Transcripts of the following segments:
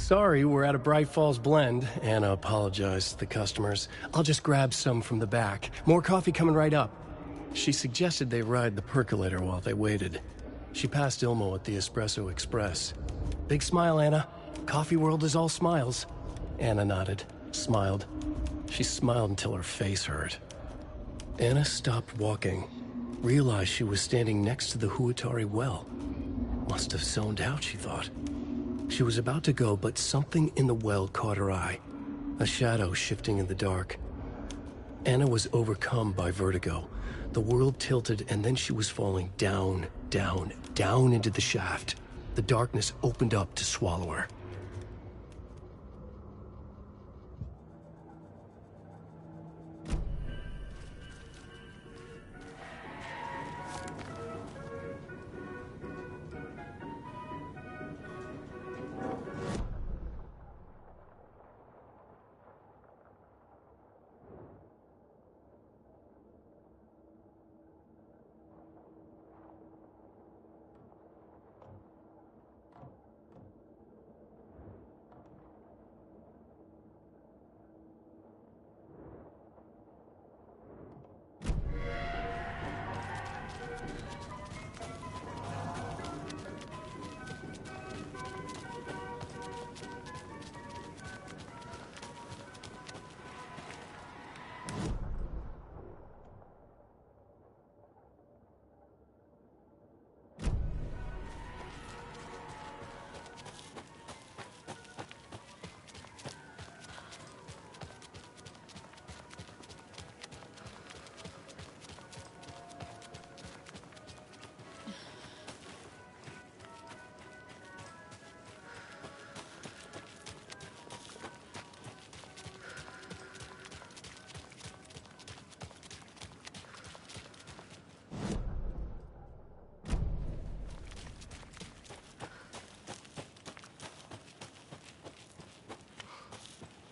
Sorry, we're at a Bright Falls blend. Anna apologized to the customers. I'll just grab some from the back. More coffee coming right up. She suggested they ride the percolator while they waited. She passed Ilmo at the Espresso Express. Big smile, Anna. Coffee world is all smiles. Anna nodded, smiled. She smiled until her face hurt. Anna stopped walking, realized she was standing next to the Huatari well. Must have zoned out, she thought. She was about to go, but something in the well caught her eye. A shadow shifting in the dark. Anna was overcome by vertigo. The world tilted, and then she was falling down, down, down into the shaft. The darkness opened up to swallow her.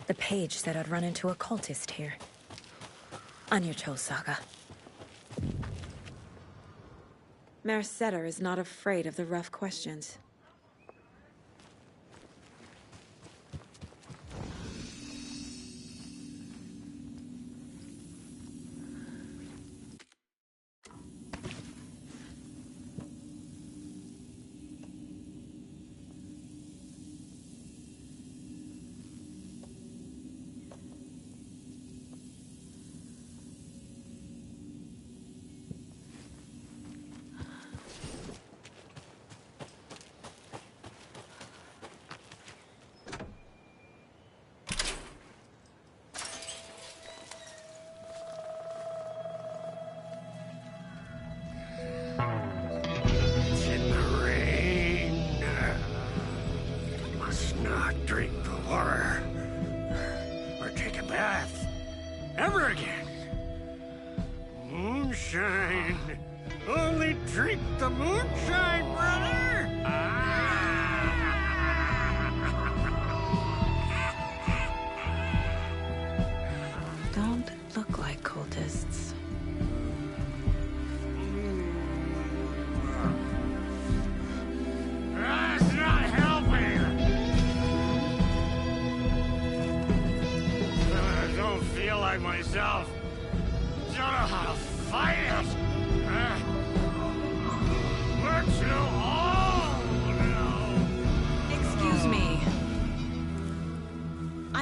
The page said I'd run into a cultist here. On your toes, Saga. Merceder is not afraid of the rough questions.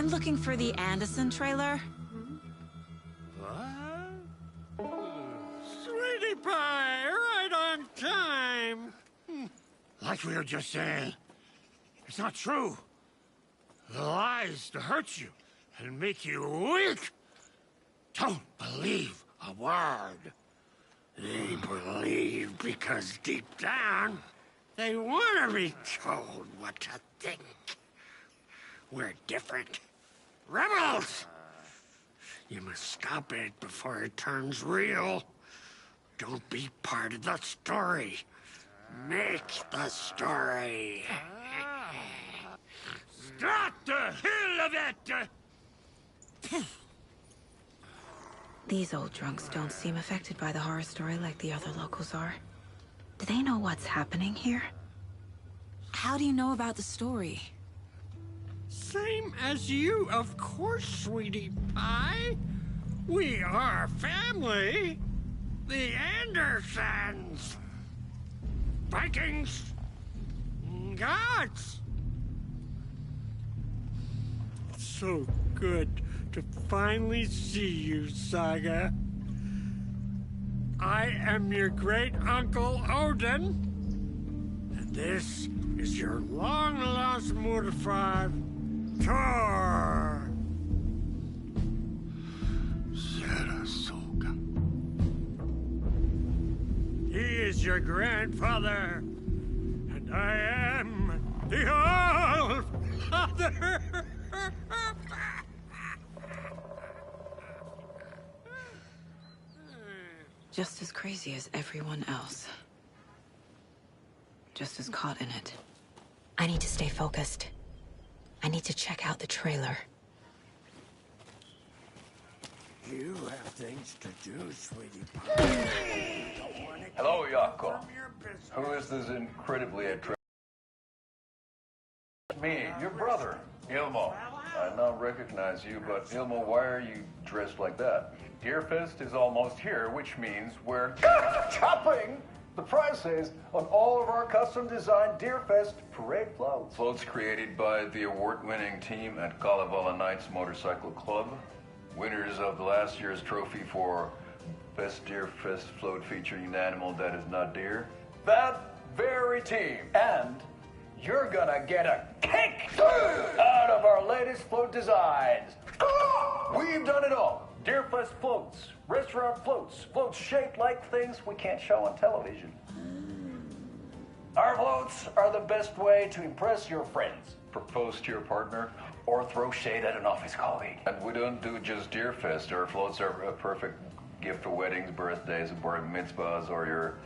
Looking for the Anderson trailer? What? Sweetie pie, right on time. Like we were just saying, it's not true. The lies to hurt you and make you weak. Don't believe a word. They believe because deep down, they want to be told what to think. We're different. Rebels! You must stop it before it turns real. Don't be part of the story. Make the story. Start the hell of it! These old drunks don't seem affected by the horror story like the other locals are. Do they know what's happening here? How do you know about the story? same as you, of course, sweetie pie. We are family. The Andersons. Vikings. Gods. So good to finally see you, Saga. I am your great uncle Odin, and this is your long-lost Murfar, Thor. Sarasota. He is your grandfather, and I am the All-Father. Just as crazy as everyone else. Just as caught in it. I need to stay focused. I need to check out the trailer. You have things to do, sweetie pie. Hello, Yako. Who is this incredibly attractive? Me, your brother, Ilmo. I now recognize you, but Ilmo, why are you dressed like that? Deerfest is almost here, which means we're chopping the prices on all of our custom-designed Deerfest parade floats. Floats created by the award-winning team at Kalevala Knights Motorcycle Club, winners of the last year's trophy for Best Deerfest float featuring an animal that is not deer. That very team. And you're gonna get a kick out of our latest float designs. We've done it all. Deerfest floats, restaurant floats, floats shaped like things we can't show on television. Our floats are the best way to impress your friends, propose to your partner, or throw shade at an office colleague. And we don't do just Deerfest. Our floats are a perfect gift for weddings, birthdays, bar mitzvahs, or your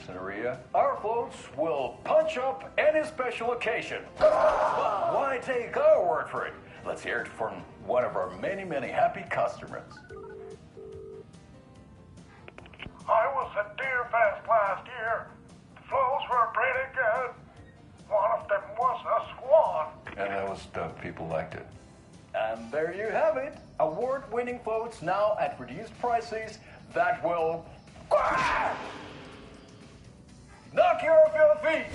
Scenaria. Our floats will punch up any special occasion. But why take our word for it? Let's hear it from one of our many, many happy customers. I was at Deerfest last year. The floats were pretty good. One of them was a swan. And that was stuff people liked it. And there you have it. Award-winning floats now at reduced prices that will knock you off your feet.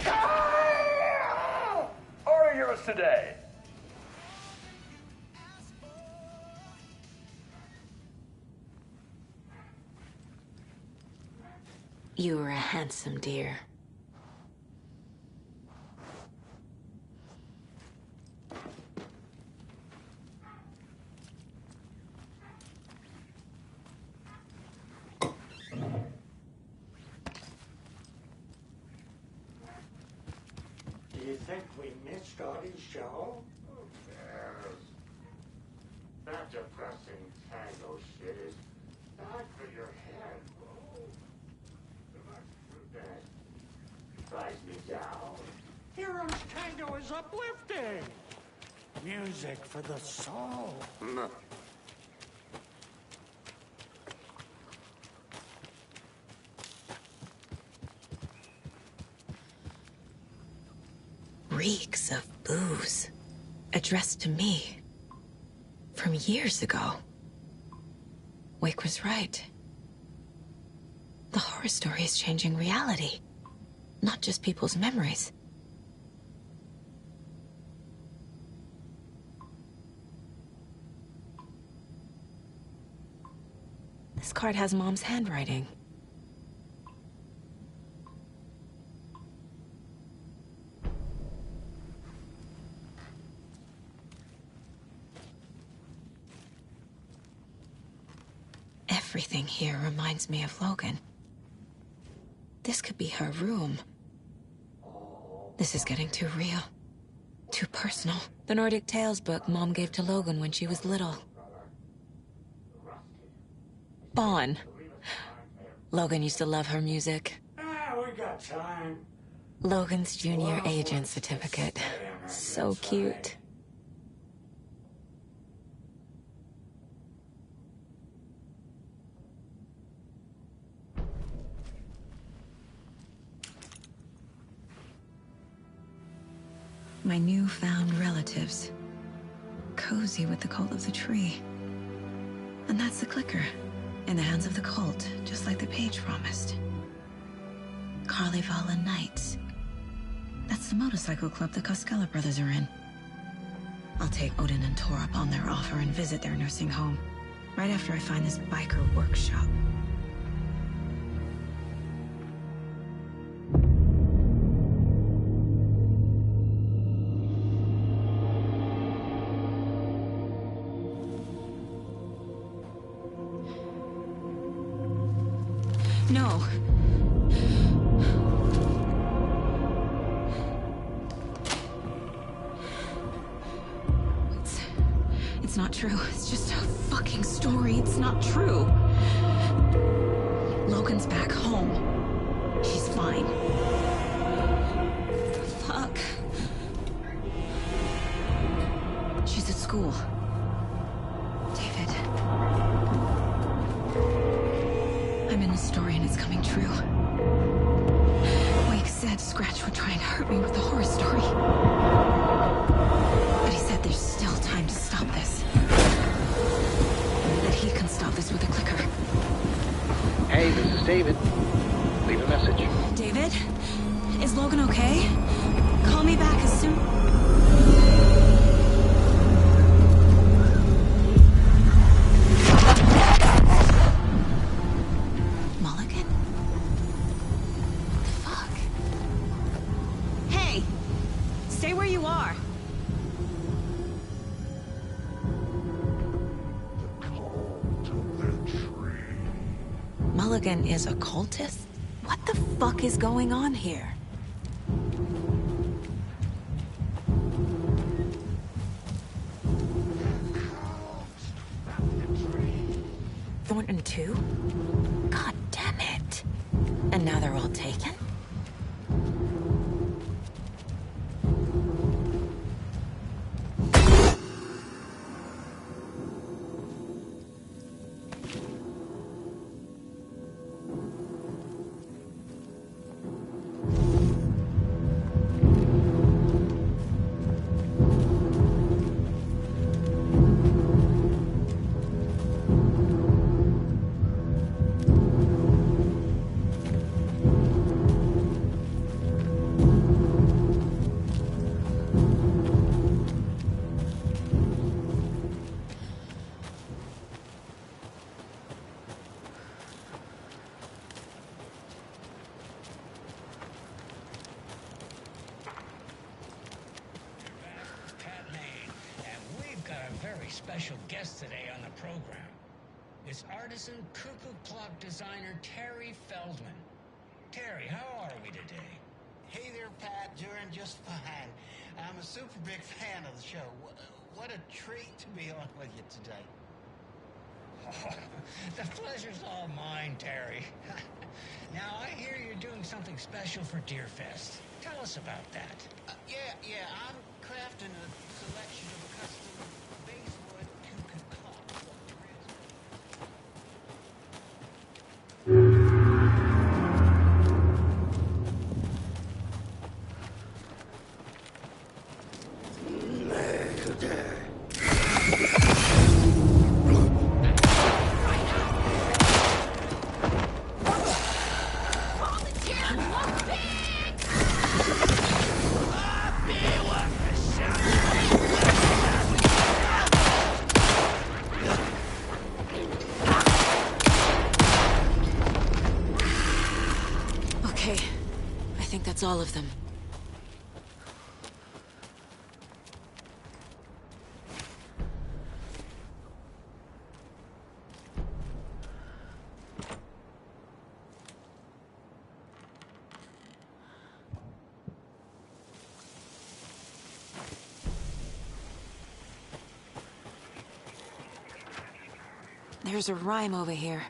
Order yours today. You were a handsome deer. Do you think we missed Dottie's show? Who cares? That depressing tango shit is bad for your head. That drives me down. Heroes Tango is uplifting. Music for the soul. Reeks of booze. Addressed to me. From years ago. Wake was right. The horror story is changing reality. Not just people's memories. This card has Mom's handwriting. Everything here reminds me of Logan. This could be her room. This is getting too real. Too personal. The Nordic Tales book Mom gave to Logan when she was little. Bon. Logan used to love her music. We got time. Logan's junior agent certificate. So cute. my newfound relatives. Cozy with the cult of the tree. And that's the clicker. In the hands of the cult, just like the page promised. Carnival Knights. That's the motorcycle club the Costello brothers are in. I'll take Odin and Tor up on their offer and visit their nursing home. Right after I find this biker workshop. No. It's not true. It's just a fucking story. It's not true. Logan's back home. She's fine. Fuck. She's at school. David. I'm in the story and it's coming true. Wake said Scratch would try and hurt me with the horror story. But he said there's still time to stop this. That he can stop this with a clicker. Hey, this is David. Leave a message. David? Is Logan okay? Call me back as soon... Mulligan? Fuck. Hey! Stay where you are. Mulligan is a cultist? What the fuck is going on here? Thornton too? God damn it. And now they're all taken? Special guest today on the program. It's artisan cuckoo clock designer Terry Feldman. Terry, how are we today? Hey there, Pat. Doing just fine. I'm a super big fan of the show. What a treat to be on with you today. Oh, the pleasure's all mine, Terry. Now, I hear you're doing something special for Deerfest. Tell us about that. Yeah, I'm crafting a selection of custom basswood cuckoo clocks. Okay, I think that's all of them. There's a rhyme over here.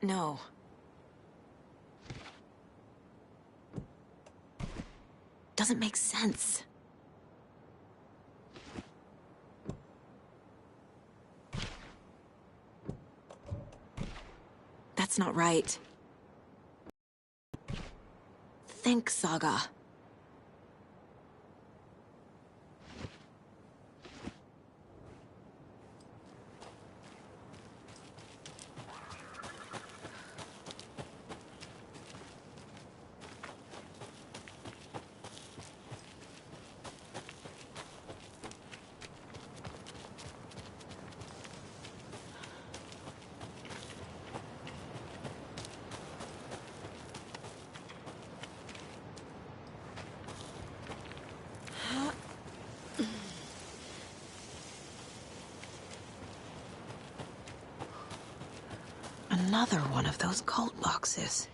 No. Doesn't make sense. That's not right. Think, Saga. Another one of those cult boxes.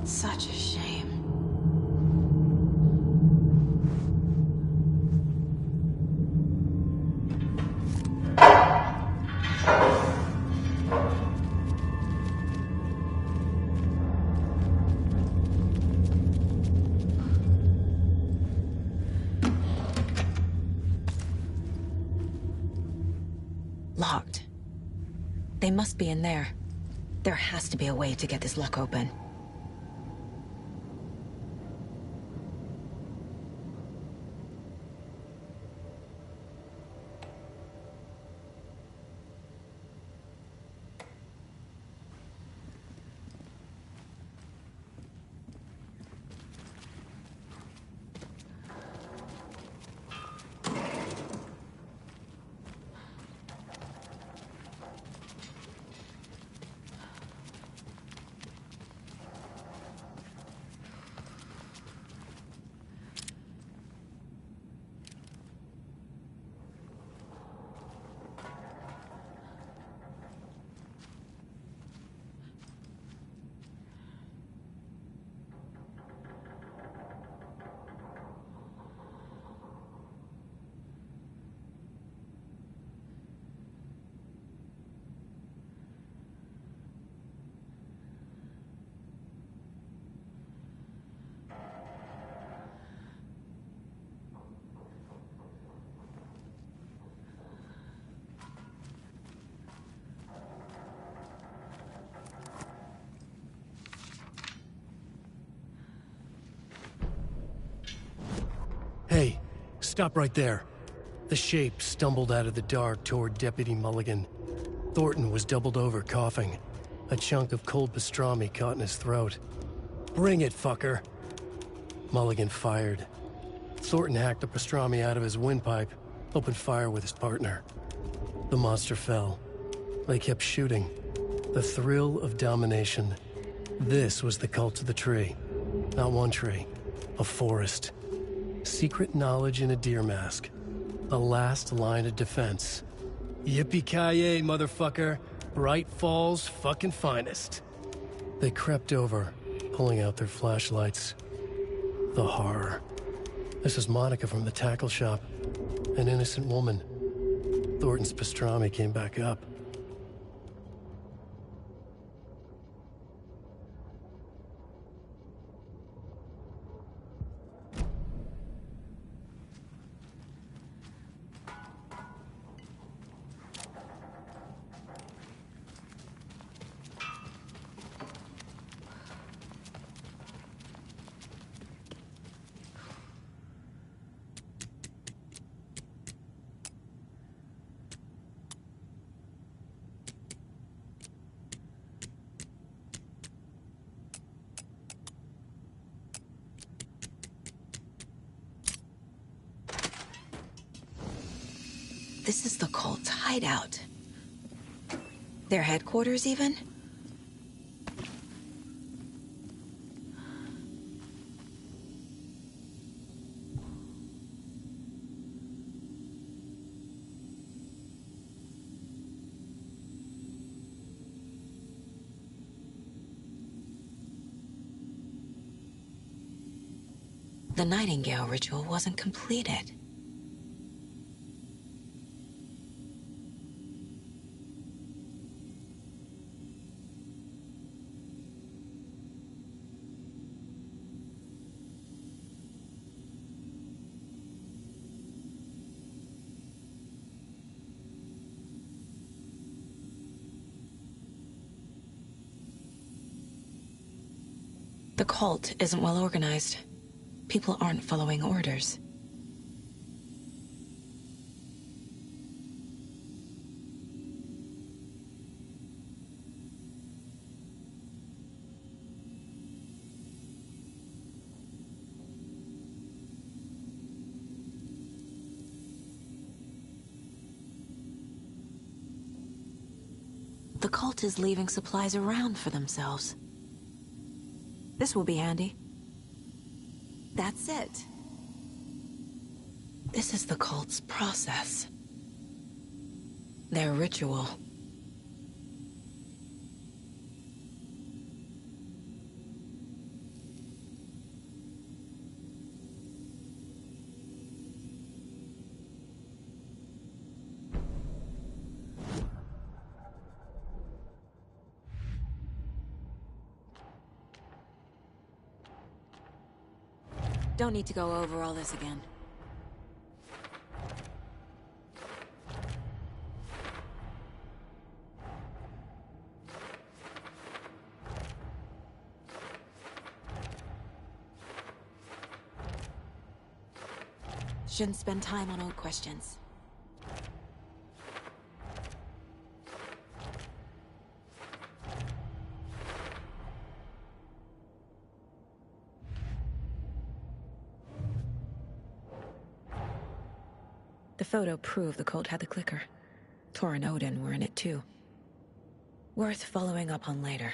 Such a shame. Locked. They must be in there. There has to be a way to get this lock open. Stop right there. The shape stumbled out of the dark toward Deputy Mulligan. Thornton was doubled over, coughing. A chunk of cold pastrami caught in his throat. Bring it, fucker. Mulligan fired. Thornton hacked the pastrami out of his windpipe, opened fire with his partner. The monster fell. They kept shooting. The thrill of domination. This was the cult of the tree. Not one tree. A forest. Secret knowledge in a deer mask. A last line of defense. Yippee-ki-yay, motherfucker. Bright Falls' fucking finest. They crept over, pulling out their flashlights. The horror. This is Monica from the tackle shop. An innocent woman. Thornton's pastrami came back up. This is the cult's hideout. Their headquarters, even? The Nightingale ritual wasn't completed. The cult isn't well organized. People aren't following orders. The cult is leaving supplies around for themselves. This will be handy. That's it. This is the cult's process. Their ritual. Don't need to go over all this again. Shouldn't spend time on old questions. The photo proved the cult had the clicker. Tor and Odin were in it too. Worth following up on later.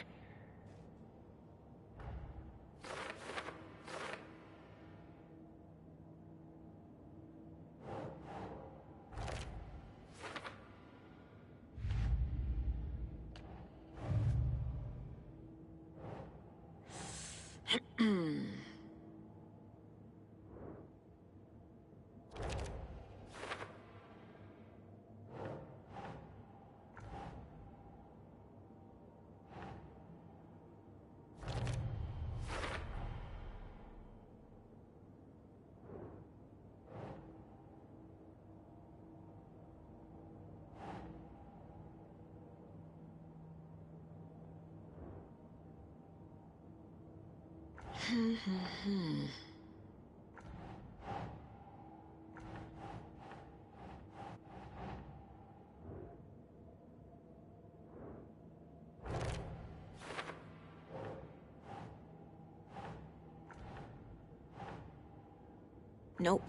Nope.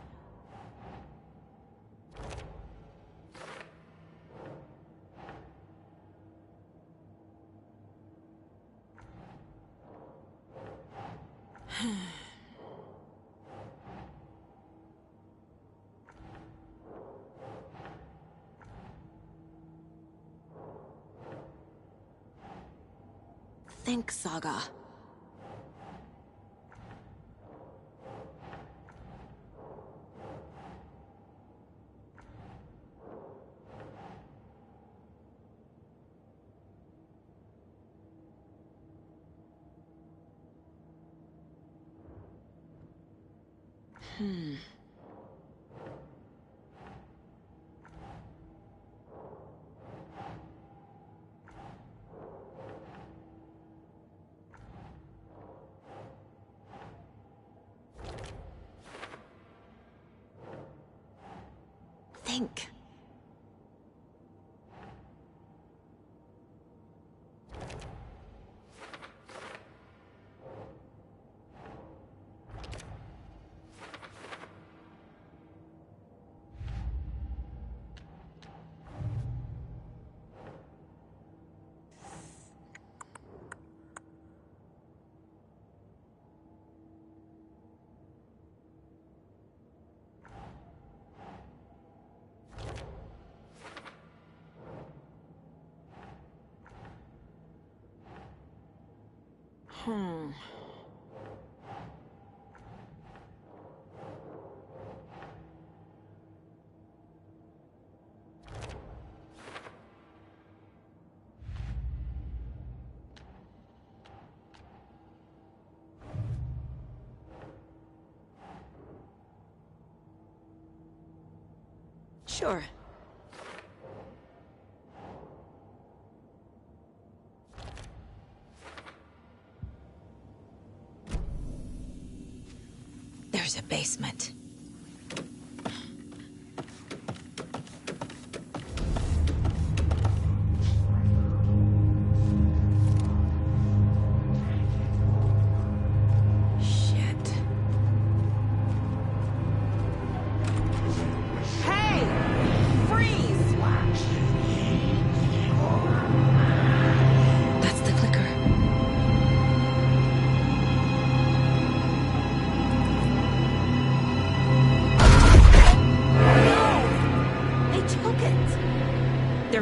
Think, Saga. Think. Sure. There's a basement.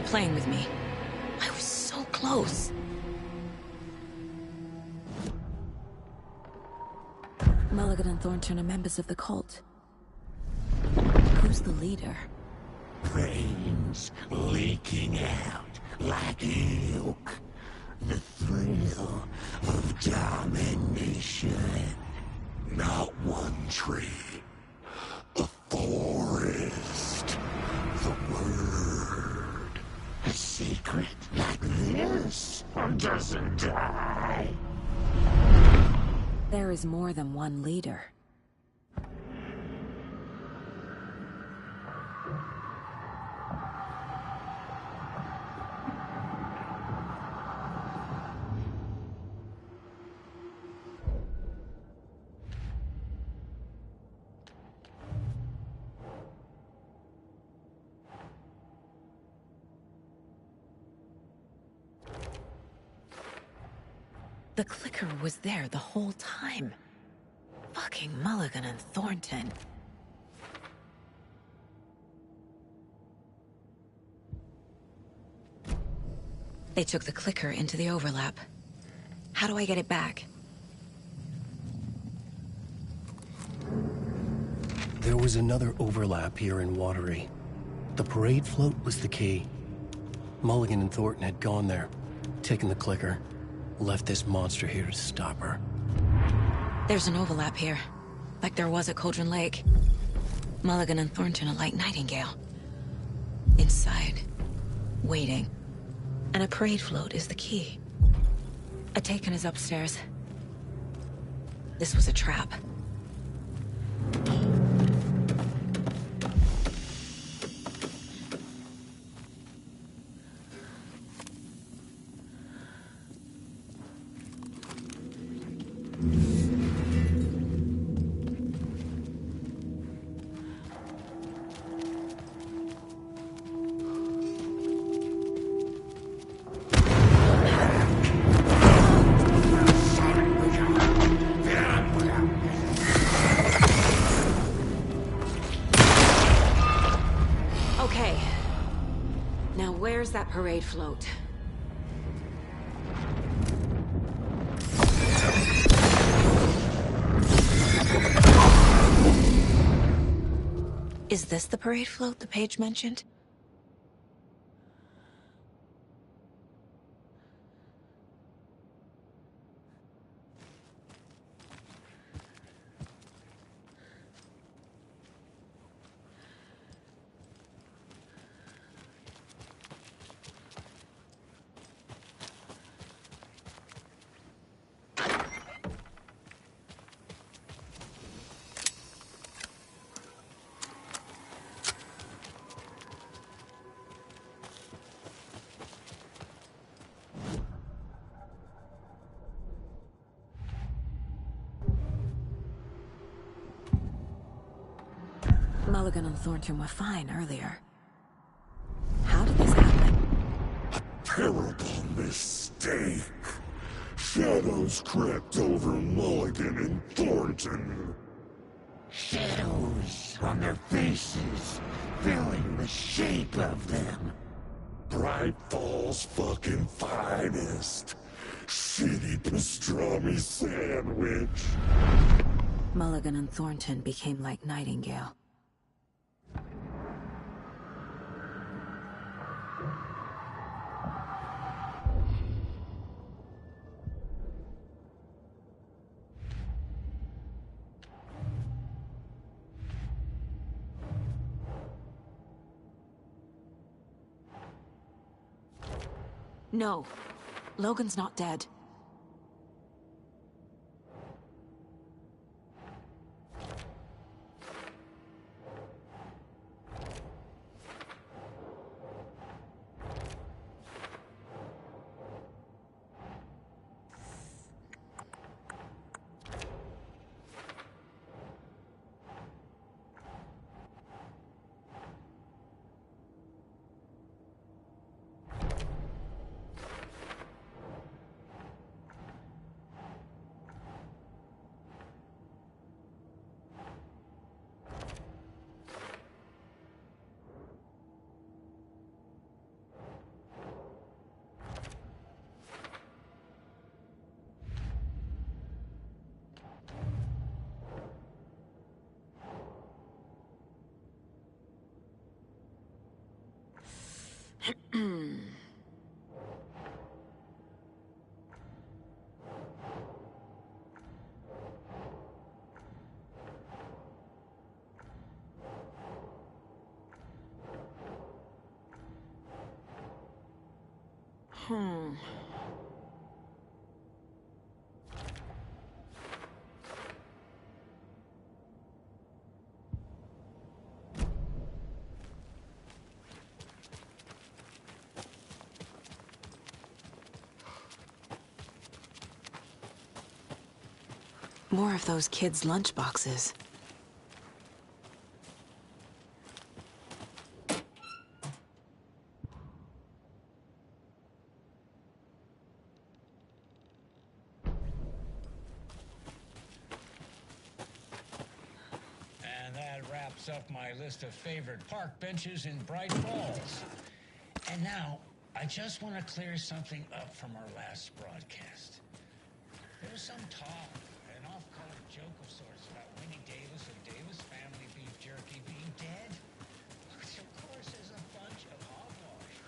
Playing with me. I was so close. Mulligan and Thornton are members of the cult. Who's the leader? Brains leaking out like milk. The thrill of domination. Not one tree. A forest. The word. A secret like this doesn't die. There is more than one leader. The clicker was there the whole time. Fucking Mulligan and Thornton. They took the clicker into the overlap. How do I get it back? There was another overlap here in Watery. The parade float was the key. Mulligan and Thornton had gone there, taken the clicker, left this monster here to stop her. There's an overlap here, like there was at Cauldron Lake. Mulligan and Thornton are like Nightingale. Inside, waiting. And a parade float is the key. Atakan is upstairs. This was a trap. parade float. Is this the parade float the page mentioned? Mulligan and Thornton were fine earlier. How did this happen? Terrible mistake. Shadows crept over Mulligan and Thornton. Shadows on their faces, filling the shape of them. Bright Falls fucking finest. Shitty pastrami sandwich. Mulligan and Thornton became like Nightingale. No, Logan's not dead. More of those kids' lunchboxes. And that wraps up my list of favorite park benches in Bright Falls. And now, I just want to clear something up from our last broadcast. There was some talk, an off-color joke of sorts about Winnie Davis of Davis Family Beef Jerky being dead. Which, of course, is a bunch of hogwash.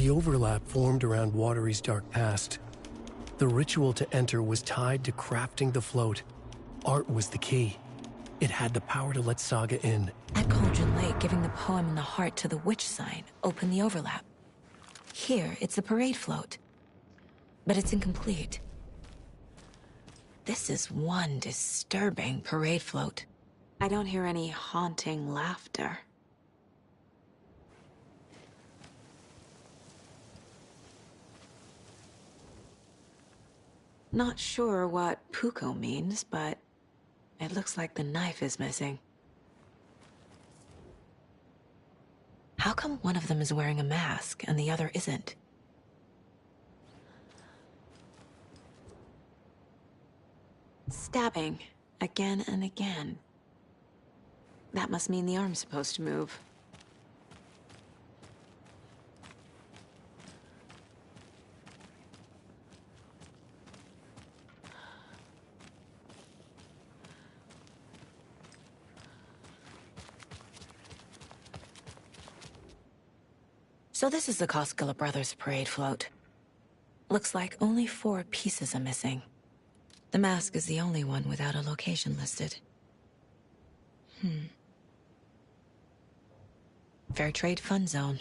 The overlap formed around Watery's dark past. The ritual to enter was tied to crafting the float. Art was the key. It had the power to let Saga in. At Cauldron Lake, giving the poem and the heart to the witch sign opened the overlap. Here, it's the parade float. But it's incomplete. This is one disturbing parade float. I don't hear any haunting laughter. Not sure what Puko means, but it looks like the knife is missing. How come one of them is wearing a mask and the other isn't? Stabbing again and again. That must mean the arm's supposed to move. So this is the Koskela Brothers parade float. Looks like only 4 pieces are missing. The mask is the only one without a location listed. Fair Trade Fun Zone.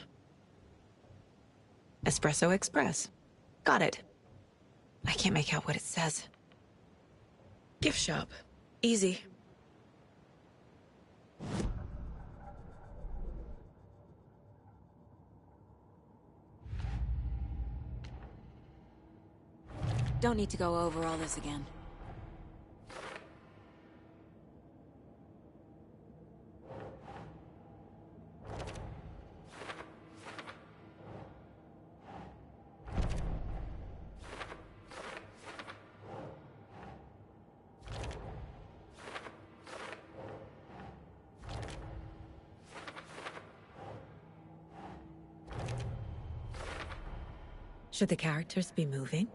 Espresso Express. Got it. I can't make out what it says. Gift shop. Easy. Don't need to go over all this again. Should the characters be moving?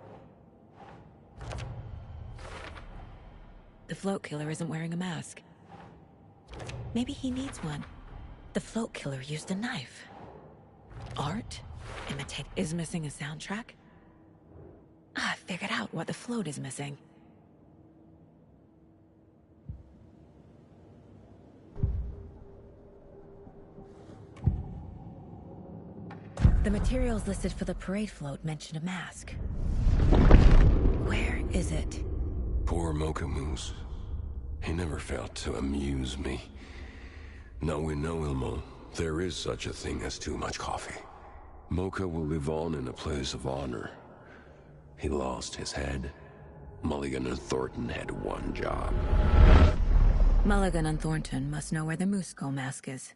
The float killer isn't wearing a mask. Maybe he needs one. The float killer used a knife. Art? Imitate is missing a soundtrack? I figured out what the float is missing. The materials listed for the parade float mention a mask. Where is it? Poor Mocha Moose. He never failed to amuse me. Now we know, Ilmo, there is such a thing as too much coffee. Mocha will live on in a place of honor. He lost his head. Mulligan and Thornton had one job. Mulligan and Thornton must know where the Moose Skull mask is.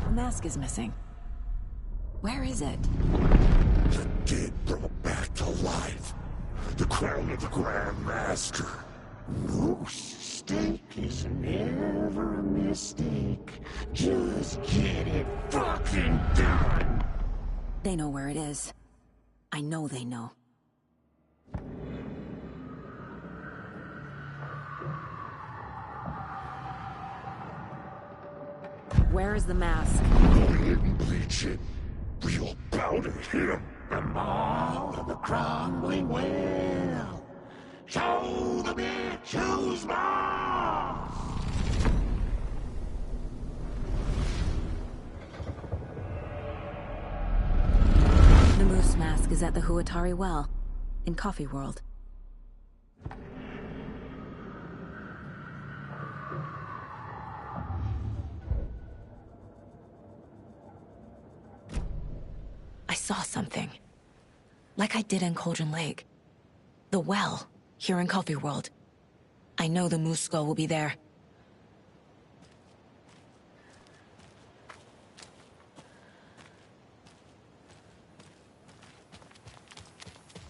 The mask is missing. Where is it? The dead brought back to life. The crown of the Grand Master. Moose steak is never a mistake. Just get it fucking done. They know where it is. I know they know. Where is the mask? Go ahead and bleach it. We'll bow to him. The maw of the crumbling well. Show the bitch who's boss. The moose mask is at the Huatari Well, in Coffee World. I saw something. Like I did in Cauldron Lake. The well, here in Coffee World. I know the Moose Skull will be there.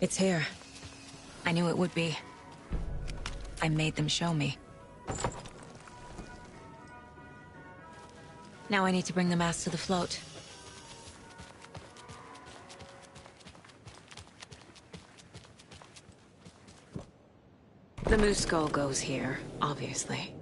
It's here. I knew it would be. I made them show me. Now I need to bring the mass to the float. The moose skull goes here, obviously.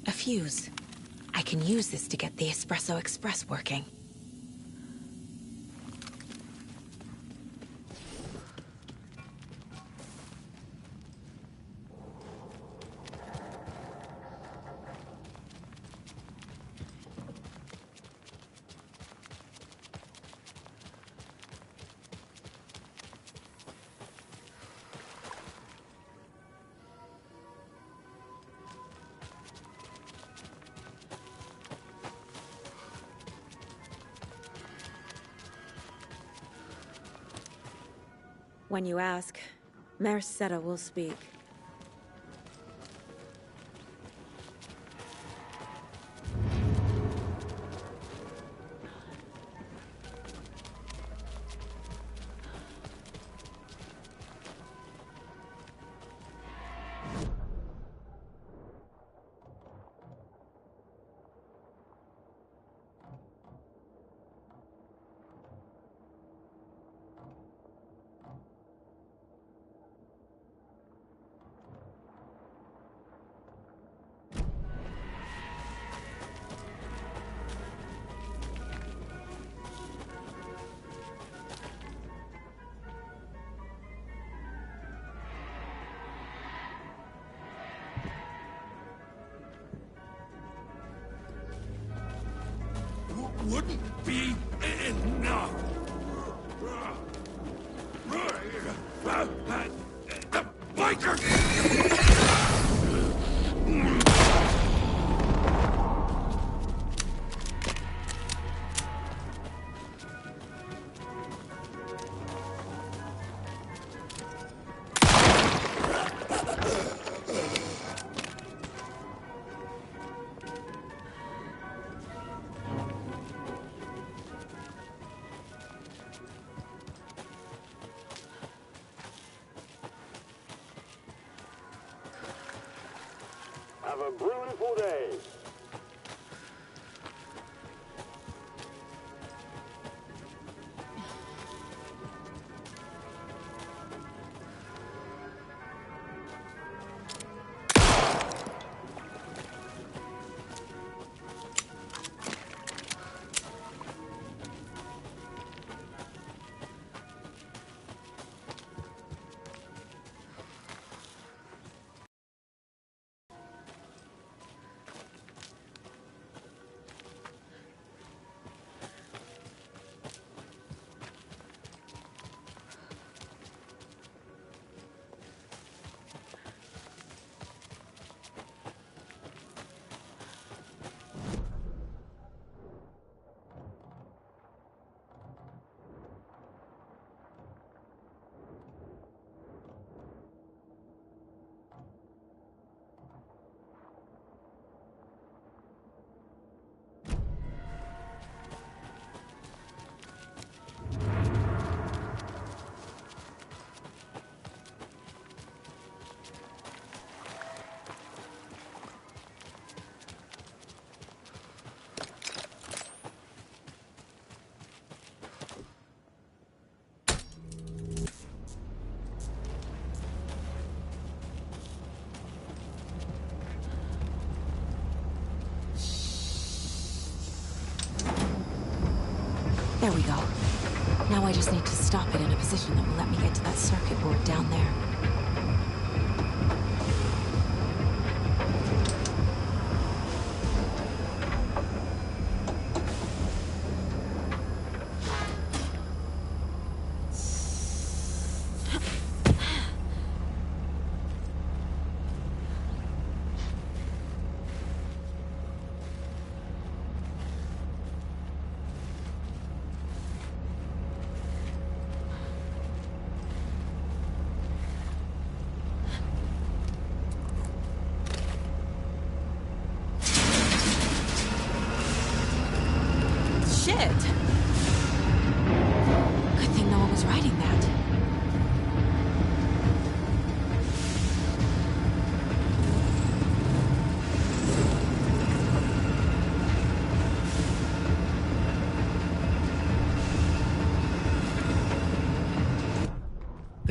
A fuse. I can use this to get the Espresso Express working. When you ask, Merceda will speak. Wouldn't be enough. The biker! Have a beautiful day. There we go. Now I just need to stop it in a position that will let me get to that circuit board down there.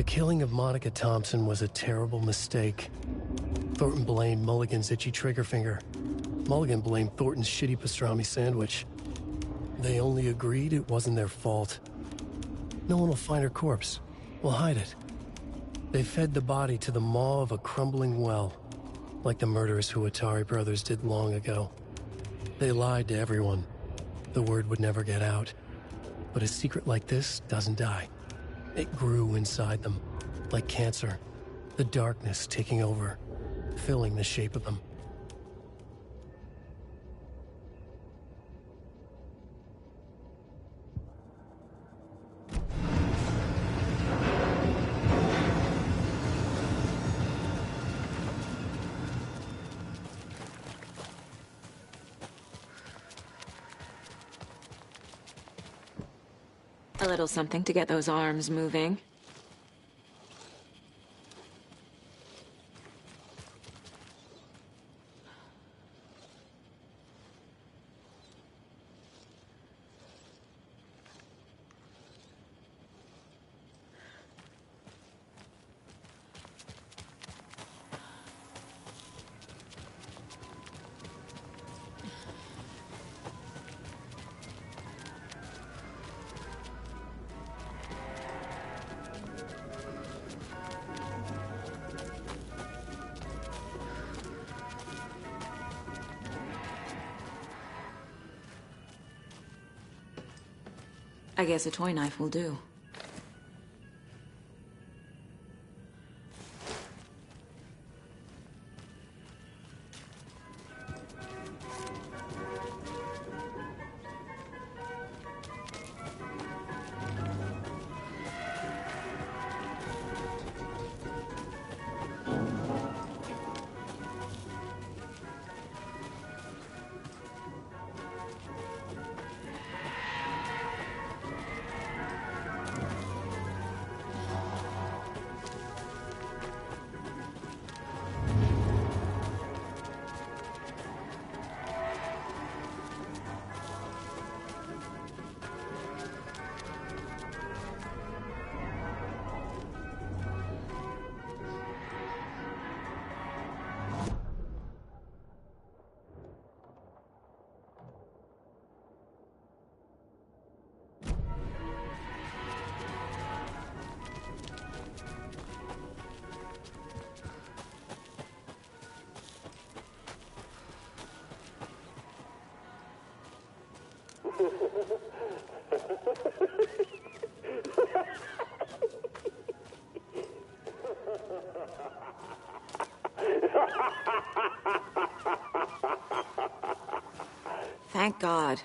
killing of Monica Thompson was a terrible mistake. Thornton blamed Mulligan's itchy trigger finger. Mulligan blamed Thornton's shitty pastrami sandwich. They only agreed it wasn't their fault. No one will find her corpse. We'll hide it. They fed the body to the maw of a crumbling well, like the murderous Huatari brothers did long ago. They lied to everyone. The word would never get out. But a secret like this doesn't die. It grew inside them, like cancer. The darkness taking over, filling the shape of them. A little something to get those arms moving. I guess a toy knife will do. Thank God.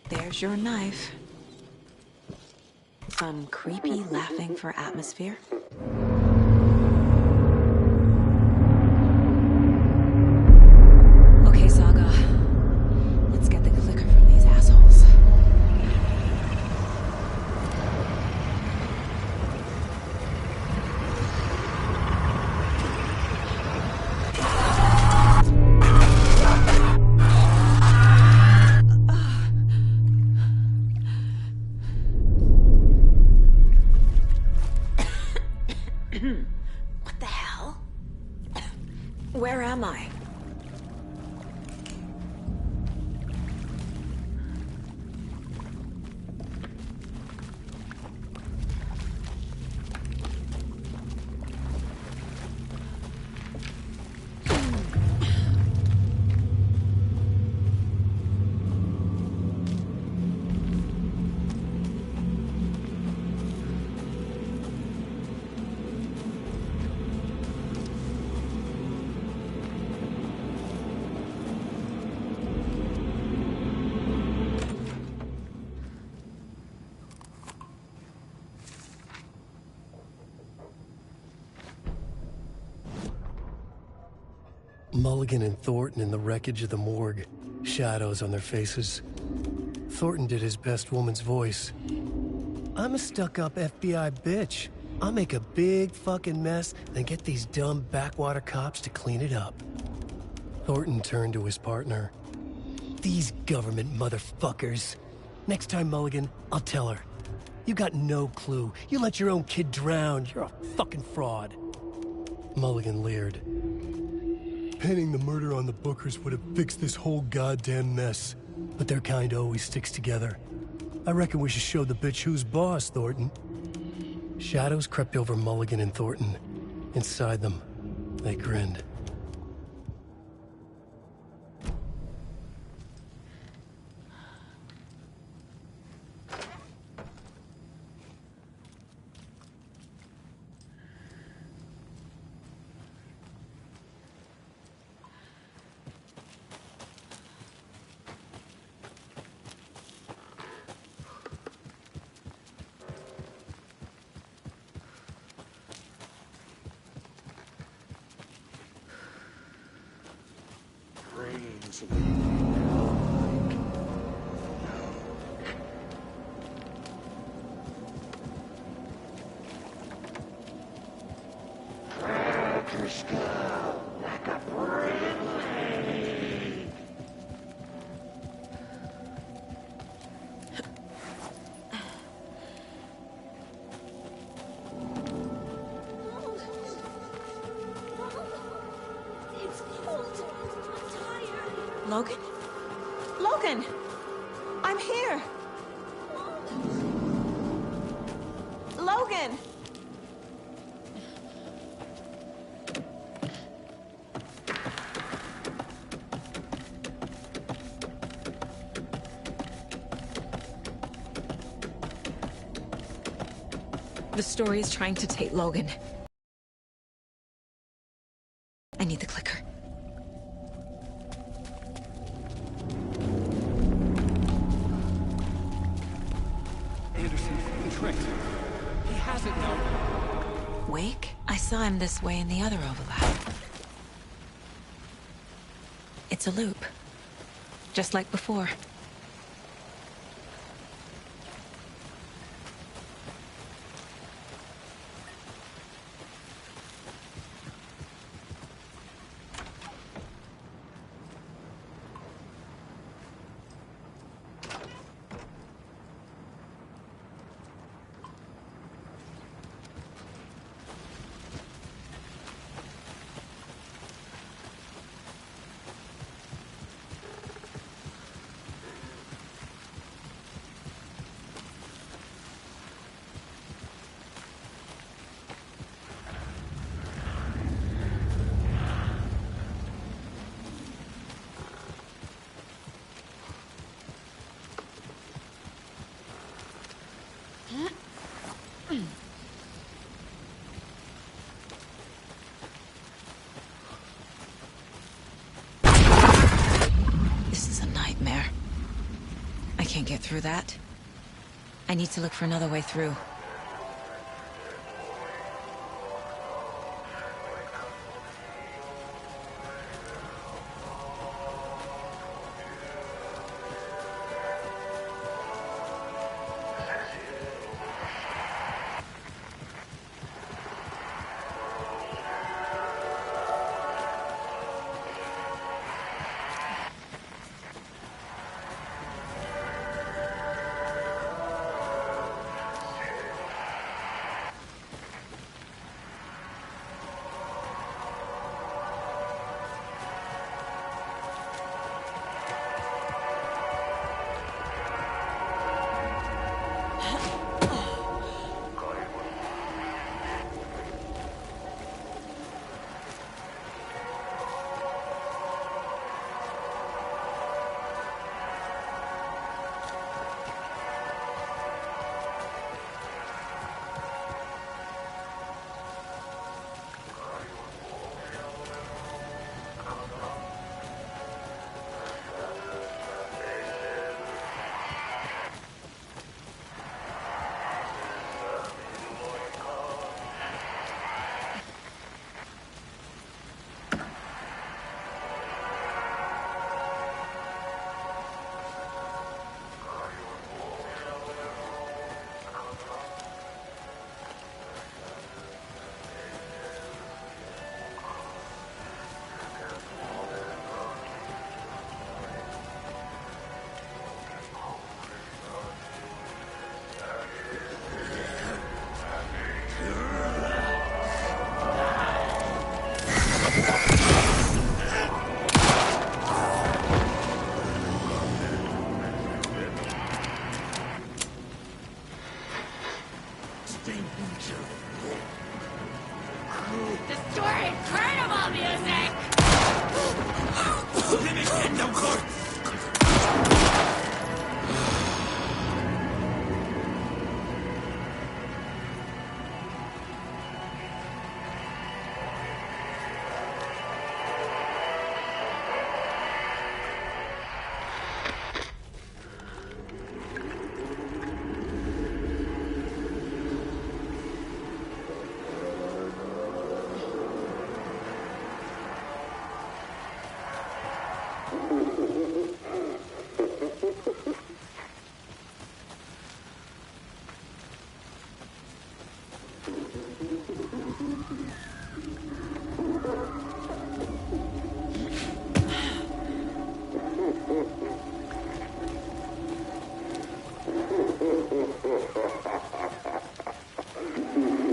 There's your knife. Some creepy laughing for atmosphere. Okay, Saga. Let's get the clicker from these assholes. What the hell? Where am I? Mulligan and Thornton in the wreckage of the morgue, shadows on their faces. Thornton did his best woman's voice. I'm a stuck-up FBI bitch. I'll make a big fucking mess, then get these dumb backwater cops to clean it up. Thornton turned to his partner. These government motherfuckers. Next time, Mulligan, I'll tell her. You got no clue. You let your own kid drown. You're a fucking fraud. Mulligan leered. Pinning the murder on the Bookers would have fixed this whole goddamn mess. But their kind always sticks together. I reckon we should show the bitch who's boss, Thornton. Shadows crept over Mulligan and Thornton. Inside them, they grinned. Logan? Logan! I'm here! Logan! The story is trying to take Logan. I need the clicker. He has it now. Wake? I saw him this way in the other overlap. It's a loop. Just like before. This is a nightmare. I can't get through that. I need to look for another way through. Destroy incredible music!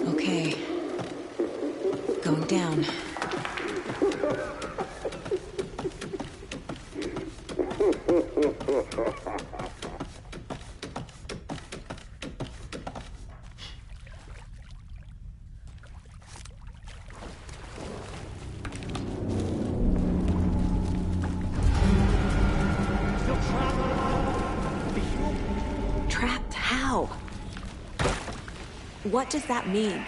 Okay. Going down. Trapped how? What does that mean?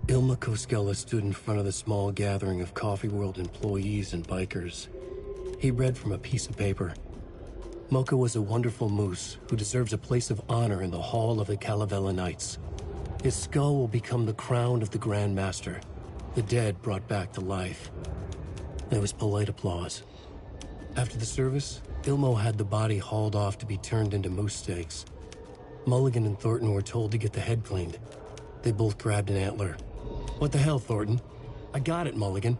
Ilma Koskela stood in front of the small gathering of Coffee World employees and bikers. He read from a piece of paper. Mocha was a wonderful moose who deserves a place of honor in the Hall of the Calavella Knights. His skull will become the crown of the Grand Master, the dead brought back to life. There was polite applause. After the service, Ilmo had the body hauled off to be turned into moose steaks. Mulligan and Thornton were told to get the head cleaned. They both grabbed an antler. What the hell, Thornton? I got it, Mulligan.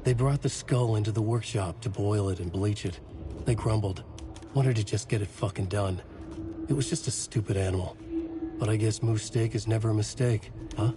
They brought the skull into the workshop to boil it and bleach it. They grumbled. Wanted to just get it fucking done. It was just a stupid animal. But I guess moose steak is never a mistake, huh?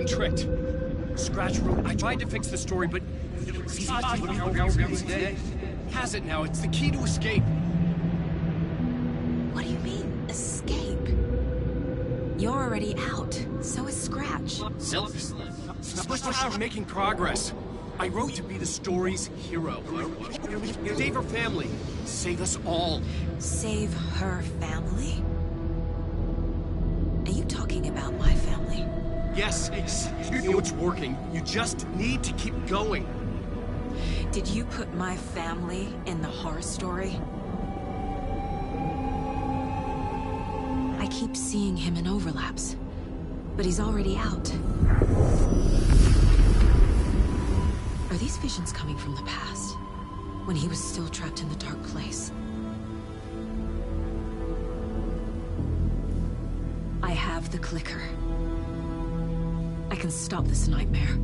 been tricked. Scratch wrote, I tried to fix the story, but... has it now. It's the key to escape. What do you mean, escape? You're already out. So is Scratch. We're making progress. I wrote to be the story's hero. Save her family. Save us all. Save her family? Are you talking about my family? Yes, you know it's working. You just need to keep going. Did you put my family in the horror story? I keep seeing him in overlaps, but he's already out. Are these visions coming from the past, when he was still trapped in the dark place? I have the clicker. I can stop this nightmare.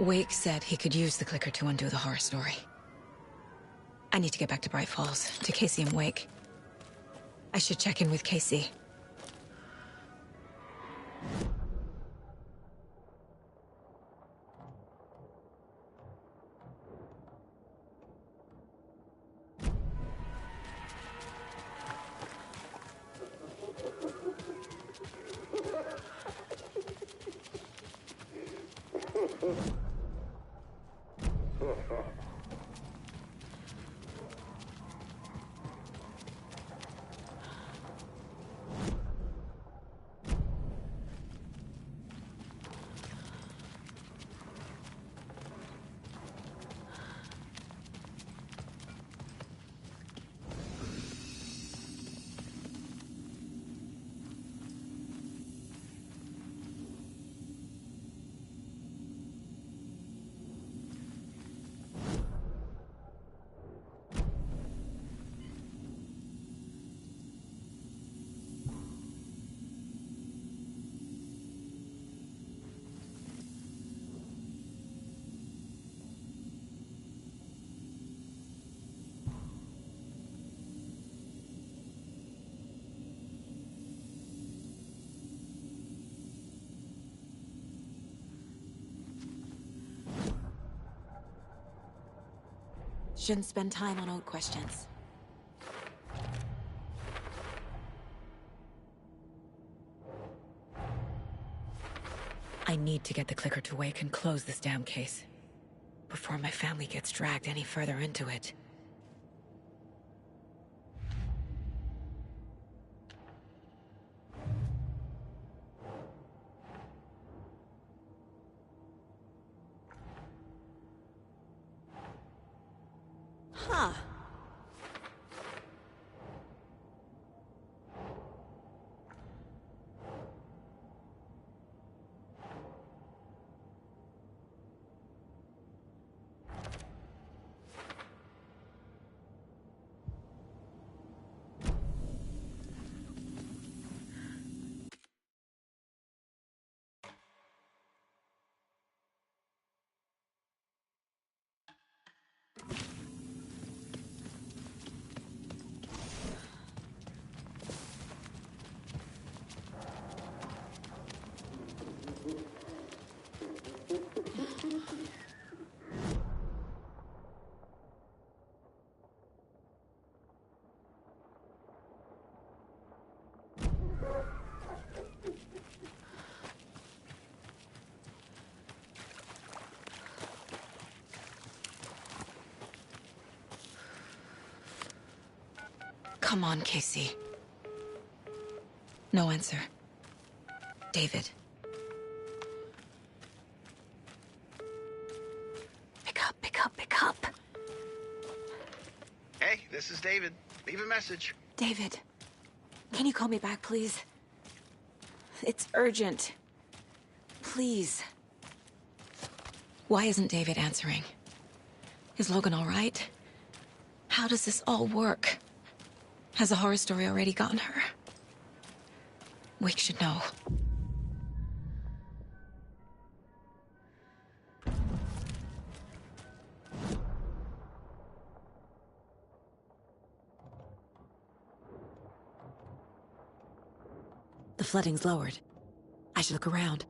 Wake said he could use the clicker to undo the horror story. I need to get back to Bright Falls, to Casey and Wake. I should check in with Casey. Shouldn't spend time on old questions. I need to get the clicker to Wake and close this damn case before my family gets dragged any further into it. Huh. Come on, Casey. No answer. David. Pick up, pick up, pick up. Hey, this is David. Leave a message. David, can you call me back, please? It's urgent. Please. Why isn't David answering? Is Logan all right? How does this all work? Has a horror story already gotten her? Wake should know. The flooding's lowered. I should look around,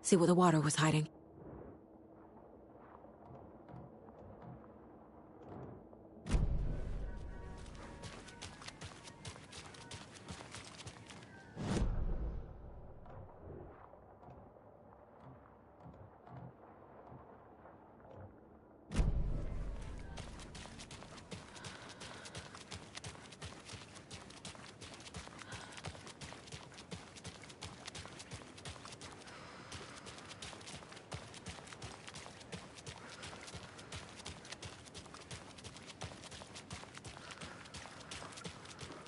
see where the water was hiding.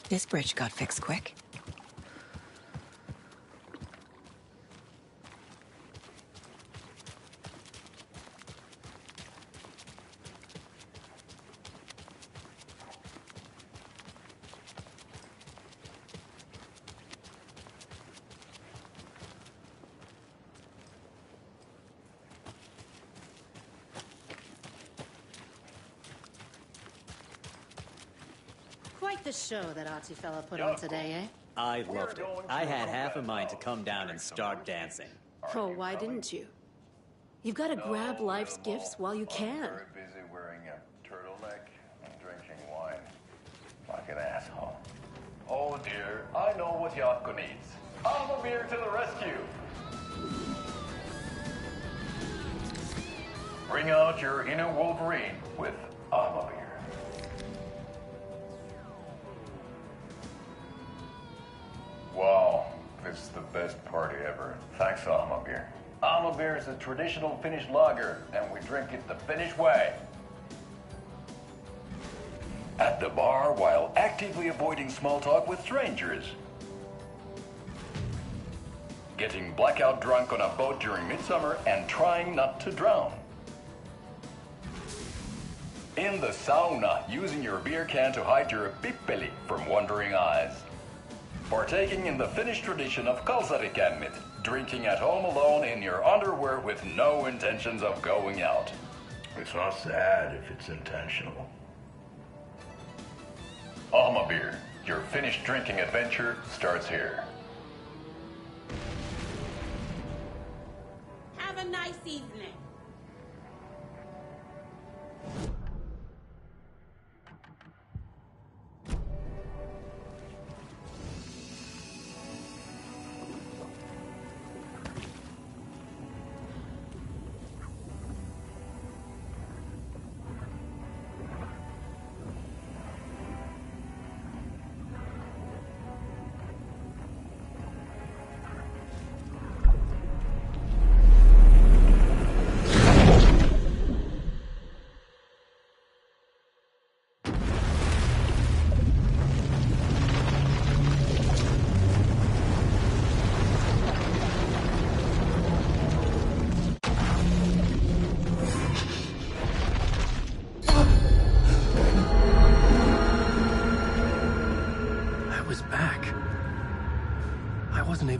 This bridge got fixed quick. Quite the show that artsy fella put on today, eh? I loved it. I had half a mind to come down and start dancing. Oh, why didn't you? You've got to grab life's gifts while you can. Very busy wearing a turtleneck and drinking wine. Like an asshole. Oh dear, I know what Yako needs. Amamir to the rescue! Bring out your inner Wolverine with Amamir. Wow, this is the best party ever. Thanks, Amamir. Amamir is a traditional Finnish lager, and we drink it the Finnish way. At the bar while actively avoiding small talk with strangers. Getting blackout drunk on a boat during midsummer and trying not to drown. In the sauna, using your beer can to hide your pippeli from wandering eyes. Partaking in the Finnish tradition of kalsarikämmit, drinking at home alone in your underwear with no intentions of going out. It's not sad if it's intentional. Amabir, your Finnish drinking adventure starts here. Have a nice evening.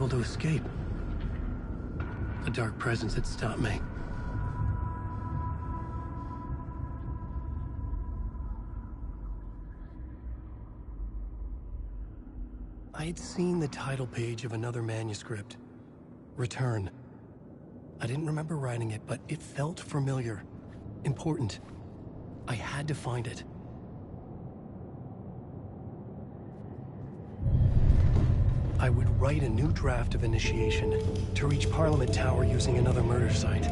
To escape. A dark presence had stopped me. I had seen the title page of another manuscript. Return. I didn't remember writing it, but it felt familiar. Important. I had to find it. I would write a new draft of initiation to reach Parliament Tower using another murder site.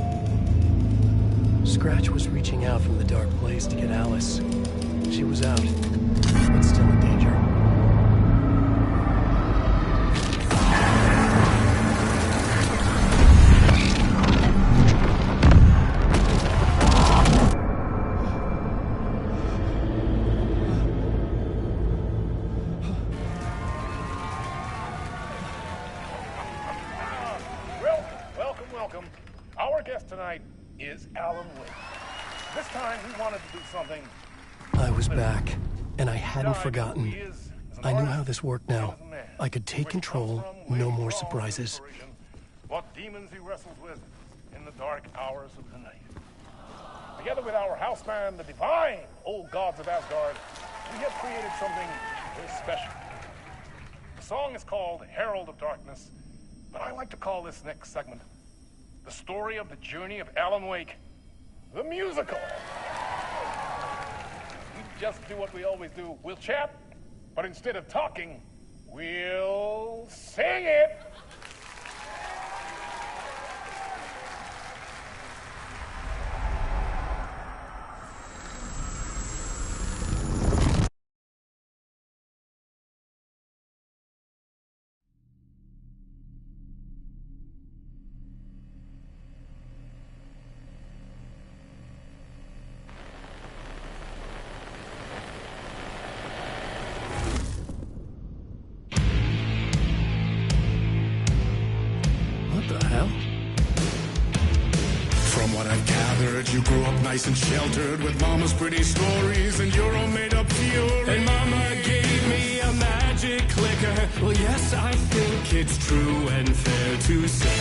Scratch was reaching out from the dark place to get Alice. She was out, but still in danger. Welcome. Our guest tonight is Alan Wake. This time, we wanted to do something. I was back, and I hadn't forgotten. I knew how this worked now. I could take control, no more surprises. What demons he wrestles with in the dark hours of the night. Together with our house band, the divine old gods of Asgard, we have created something very special. The song is called Herald of Darkness, but I like to call this next segment the story of the journey of Alan Wake, the musical. We just do what we always do. We'll chat, but instead of talking, we'll sing it. You grew up nice and sheltered with mama's pretty stories and your own made-up fury. And mama gave me a magic clicker. Well, yes, I think it's true and fair to say.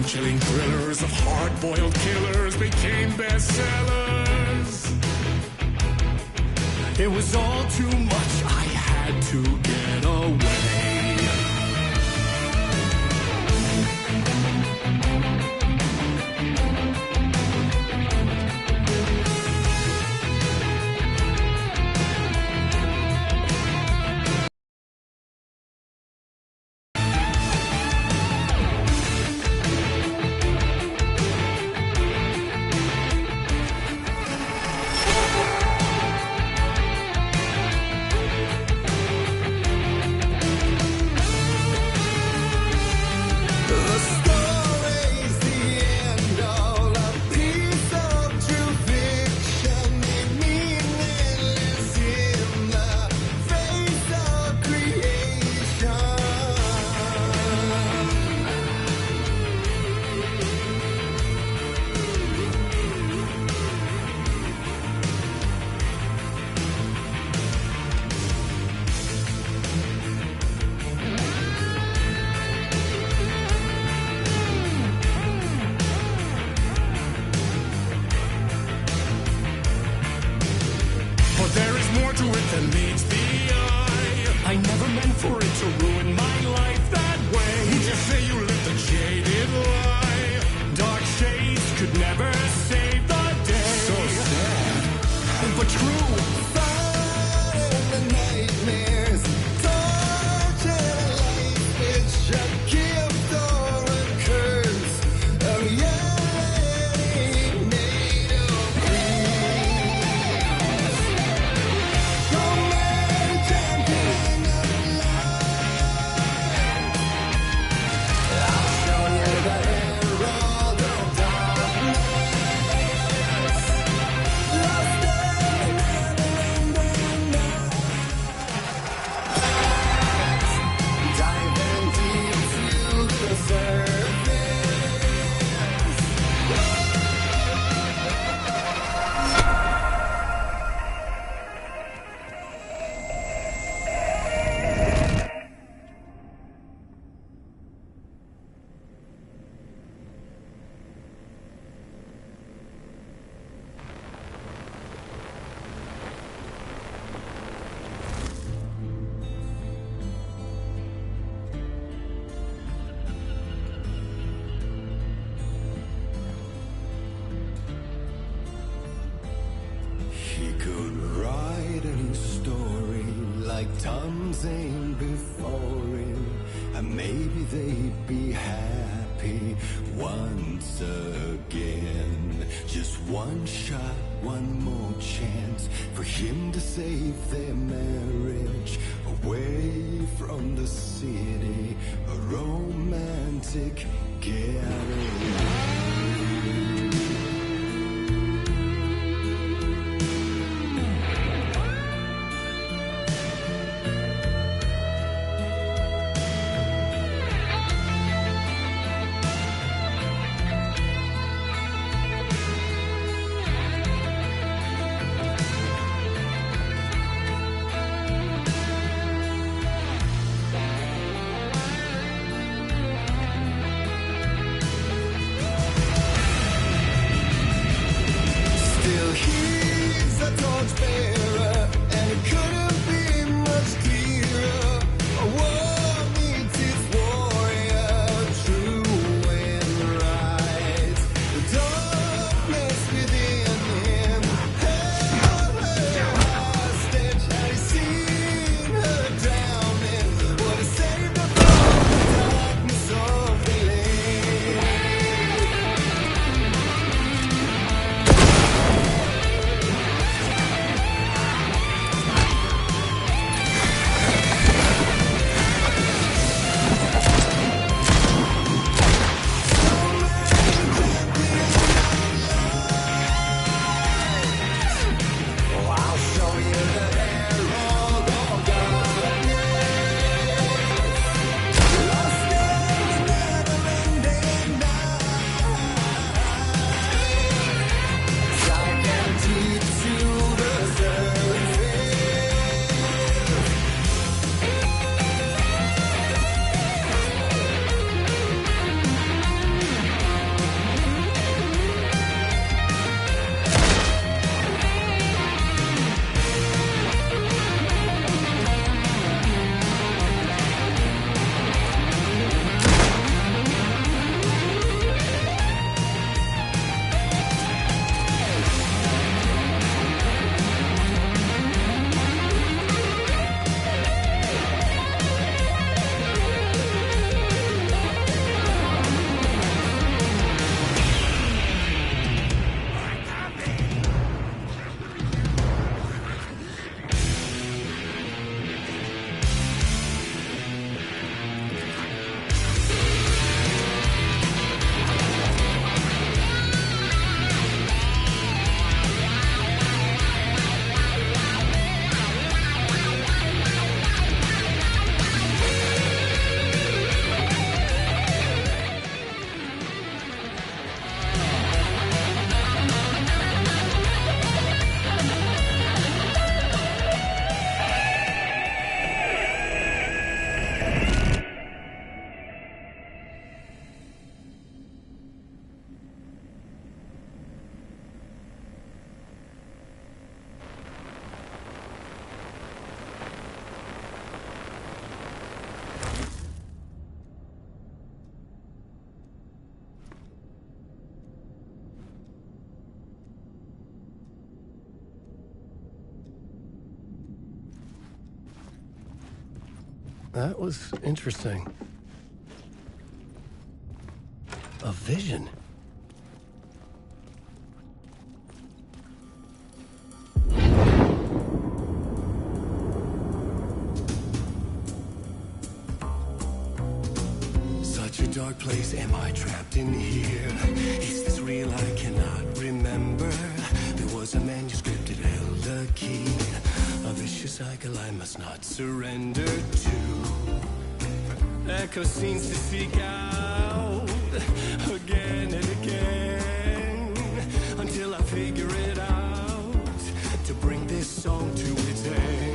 Chilling thrillers of hard-boiled killers became bestsellers. It was all too much, I had to get away. that leads the eye. I never meant for it to ruin my life that way. You just say you lived a jaded lie. Dark shades could never save the day. So sad, but true. Fighting the nightmares, torture life, it's a gift or a curse. Oh yeah. He could write a new story like Tom Zane before him, and maybe they'd be happy once again. Just one shot, one more chance for him to save their marriage, away from the city, a romantic getaway. That was interesting. A vision. Such a dark place, am I trapped in here? Is this real? I cannot remember. There was a manuscript, it held a key. A vicious cycle I must not surrender to. Echo scenes to seek out again and again until I figure it out to bring this song to its end.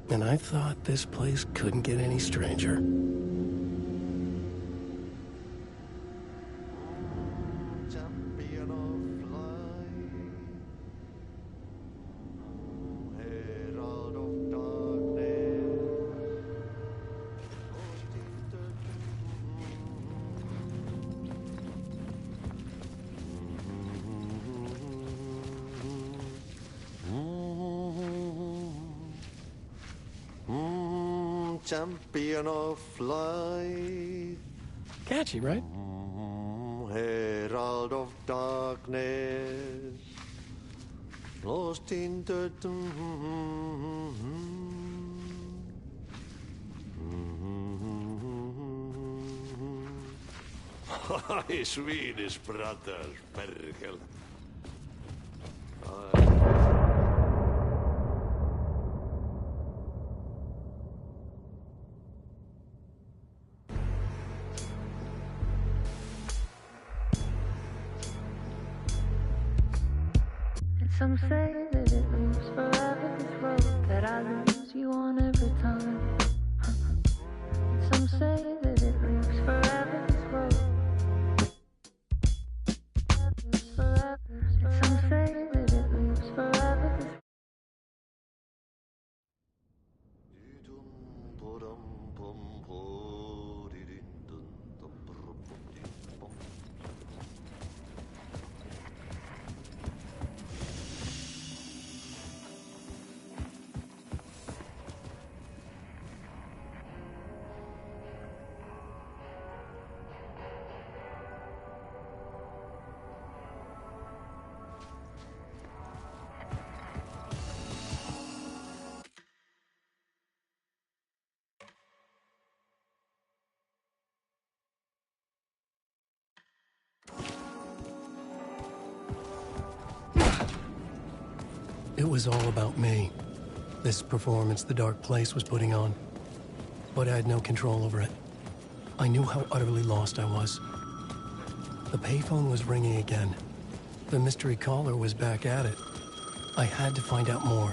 And I thought this place couldn't get any stranger. Champion of light. Catchy, right? Herald of darkness. Lost in the... Swedish brothers, Perkel. Some say that it moves forever, this road that I lose you on every time. Some say that it moves forever, this road. Some say that it moves forever, this It was all about me. This performance the Dark Place was putting on. But I had no control over it. I knew how utterly lost I was. The payphone was ringing again. The mystery caller was back at it. I had to find out more.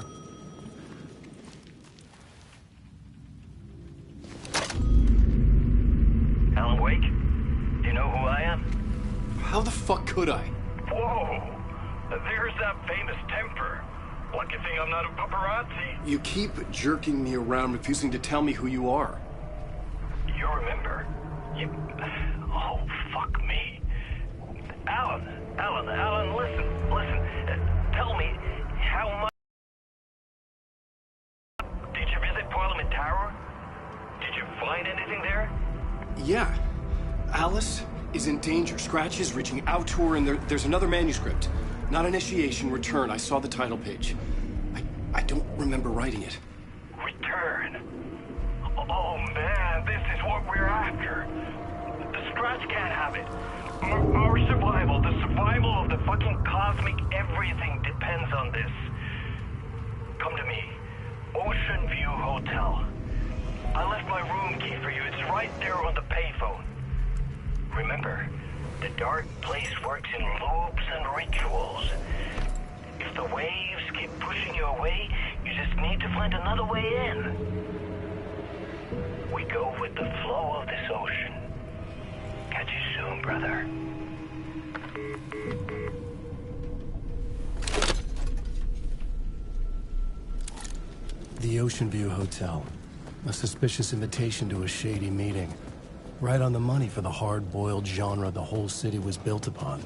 Alan Wake? Do you know who I am? How the fuck could I? Whoa! There's that famous temper. Lucky thing I'm not a paparazzi. You keep jerking me around, refusing to tell me who you are. You remember? Oh, fuck me. Alan, listen. Tell me, how much... Did you visit Parliament Tower? Did you find anything there? Yeah. Alice is in danger. Scratch is reaching out to her, and there's another manuscript. Not initiation, return. I saw the title page. I don't remember writing it. Return? Oh, man, this is what we're after. The Scratch can't have it. Our survival, the survival of the fucking cosmic everything depends on this. Come to me. Ocean View Hotel. I left my room key for you. It's right there on the payphone. Remember, the dark place works in loops and rituals. If the waves keep pushing you away, you just need to find another way in. We go with the flow of this ocean. Catch you soon, brother. The Ocean View Hotel. A suspicious invitation to a shady meeting. Right on the money for the hard-boiled genre the whole city was built upon.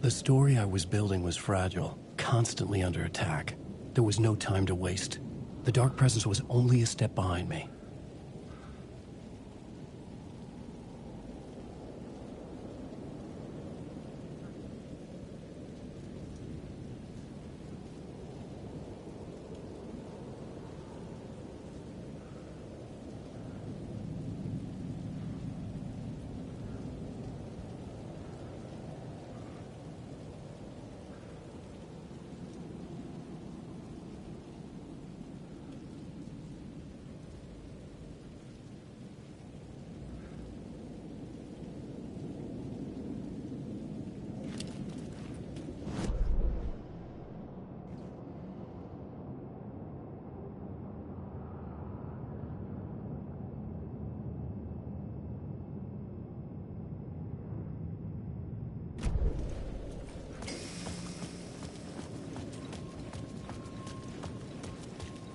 The story I was building was fragile, constantly under attack. There was no time to waste. The Dark Presence was only a step behind me.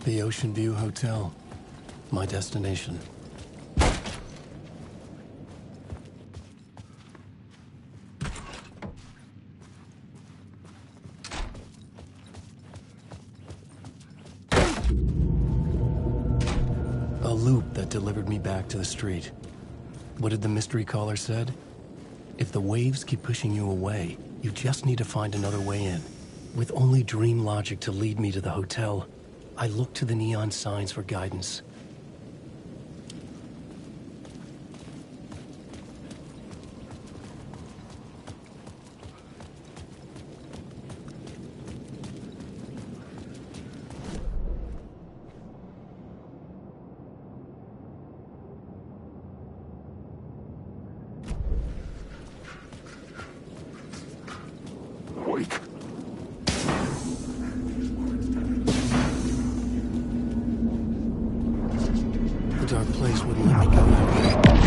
The Ocean View Hotel. My destination. A loop that delivered me back to the street. What did the mystery caller said? If the waves keep pushing you away, you just need to find another way in. With only dream logic to lead me to the hotel, I looked to the neon signs for guidance. The dark place wouldn't let me go that way.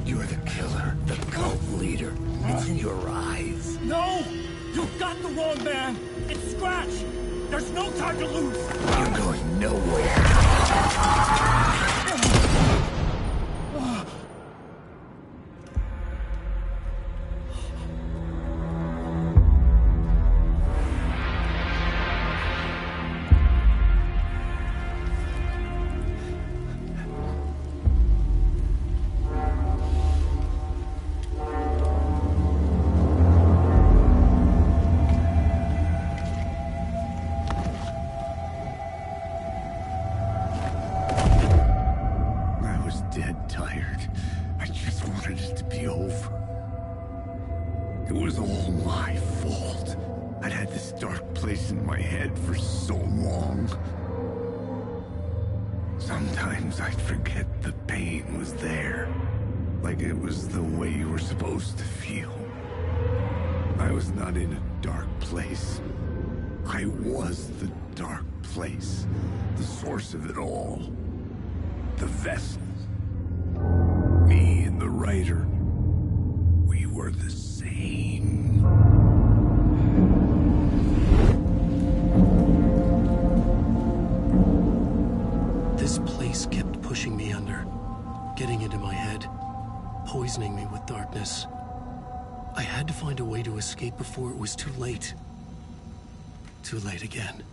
You're the killer, the cult leader. It's in your eyes. No! You've got the wrong man! It's Scratch! There's no time to lose! You're going nowhere. It was all my fault. I'd had this dark place in my head for so long. Sometimes I'd forget the pain was there. Like it was the way you were supposed to feel. I was not in a dark place. I was the dark place. The source of it all. The vessel. Me and the writer. We were the same. This place kept pushing me under, getting into my head, poisoning me with darkness. I had to find a way to escape before it was too late. Too late again.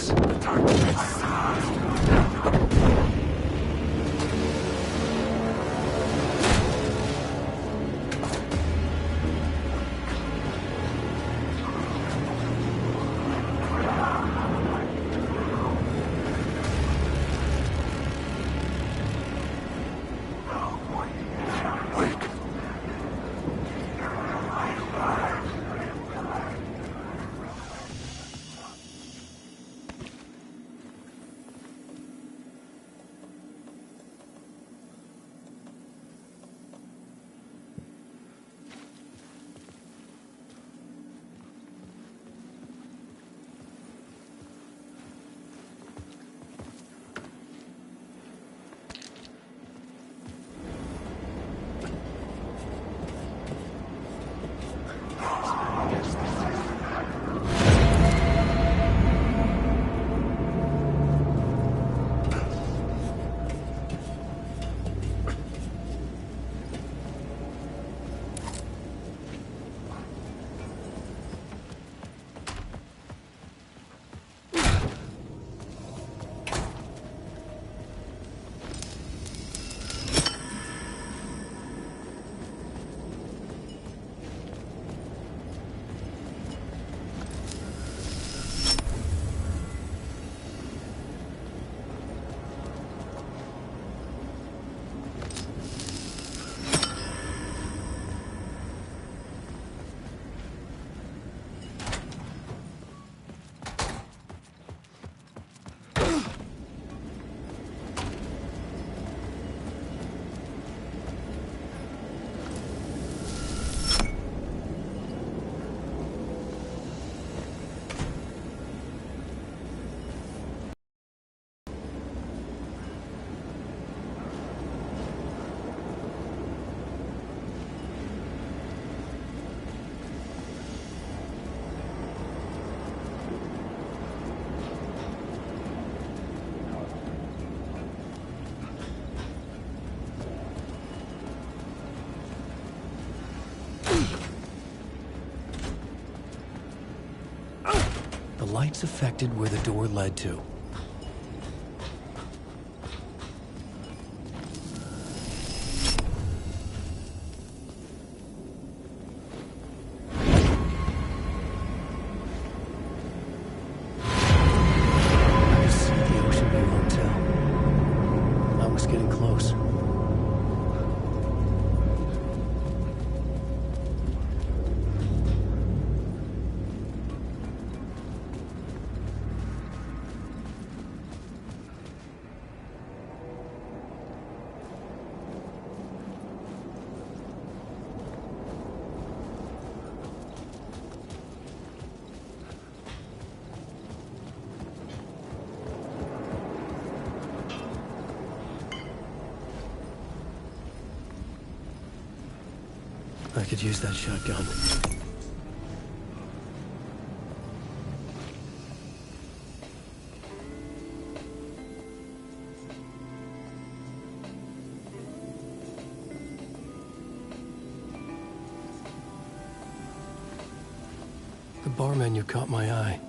close. The lights affected where the door led to. I could see the Ocean View Hotel. I was getting close. I could use that shotgun. The bar menu caught my eye.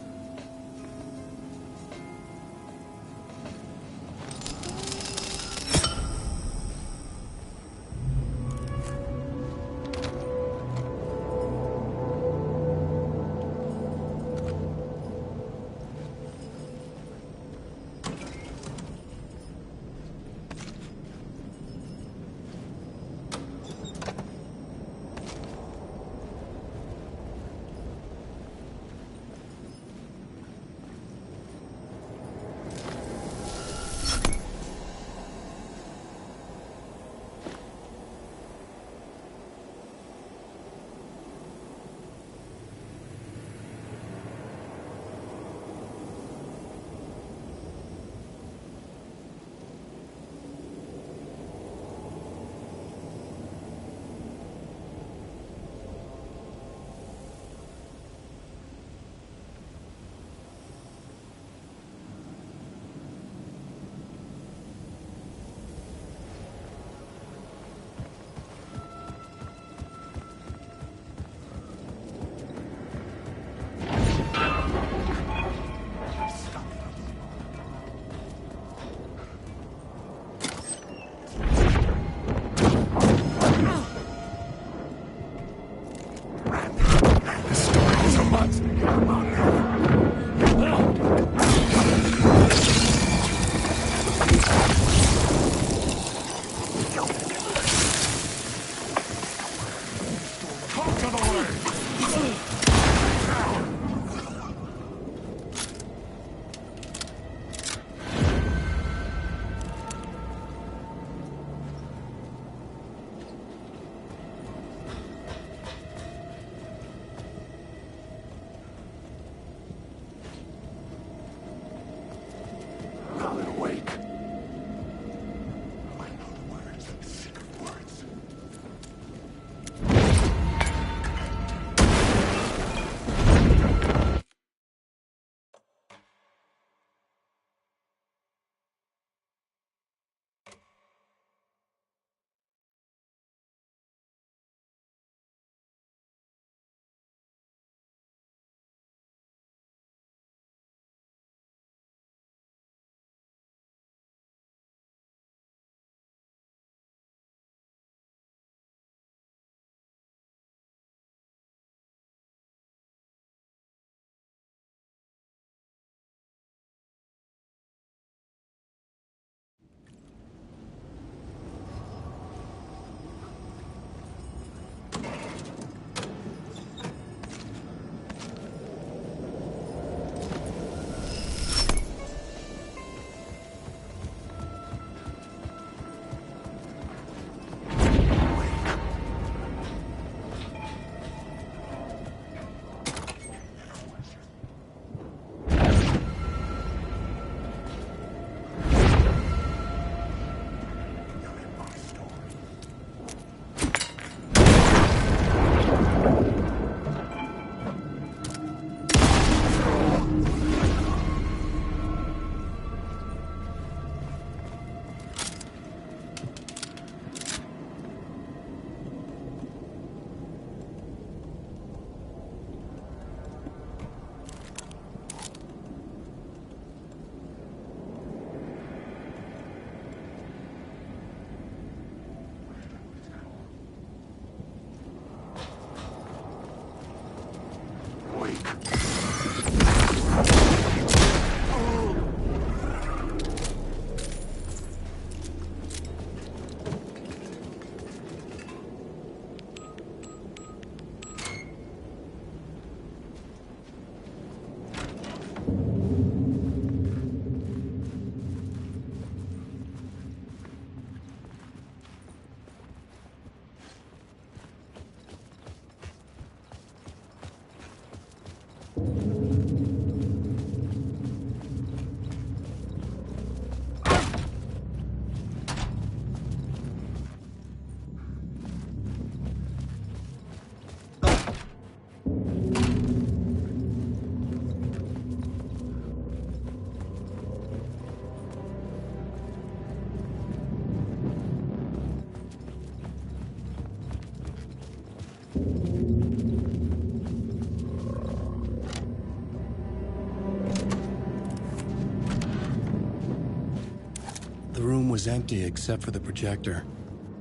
room was empty except for the projector.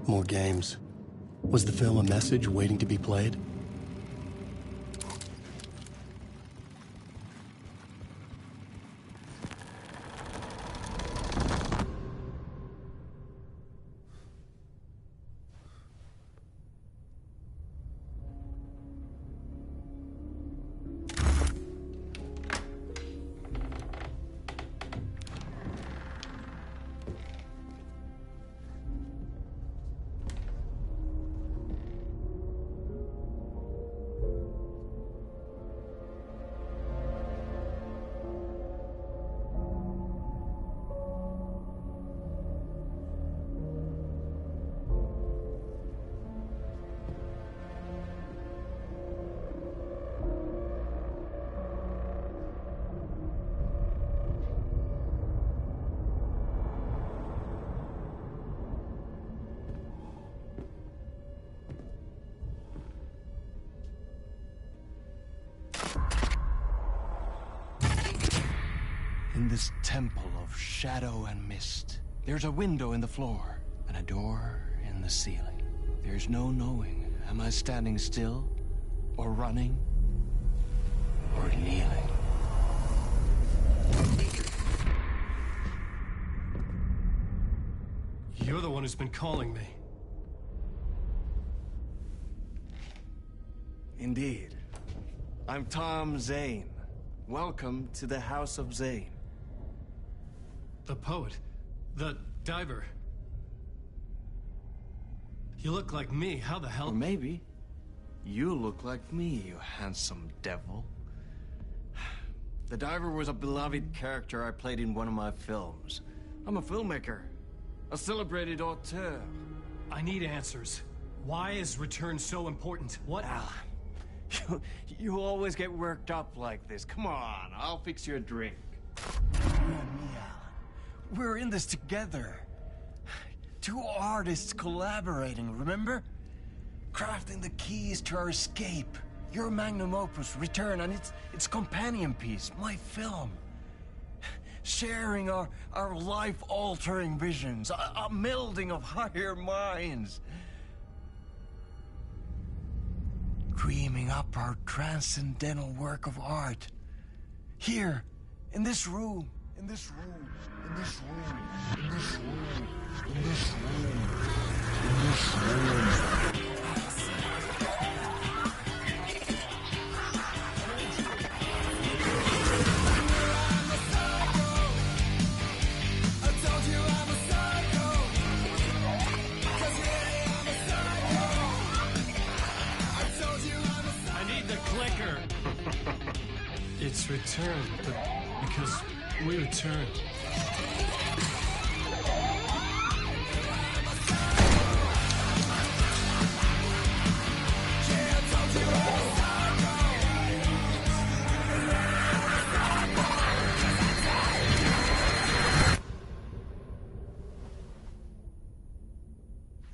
More games. Was the film a message waiting to be played? In this temple of shadow and mist, there's a window in the floor and a door in the ceiling. There's no knowing, am I standing still, or running, or kneeling? You're the one who's been calling me. Indeed. I'm Tom Zane. Welcome to the House of Zane. The poet. The diver. You look like me. How the hell? Or maybe you look like me, you handsome devil. The diver was a beloved character I played in one of my films. I'm a filmmaker, a celebrated auteur. I need answers. Why is Return so important? What? Alan, you always get worked up like this. Come on, I'll fix you a drink. You and me, Alan. We're in this together. Two artists collaborating, remember? Crafting the keys to our escape. Your magnum opus, Return, and its companion piece, my film. Sharing our life-altering visions, a melding of higher minds. Dreaming up our transcendental work of art. Here, in this room, in this room, in this room, in this room, in this room, in this room. It's Return, but because we return.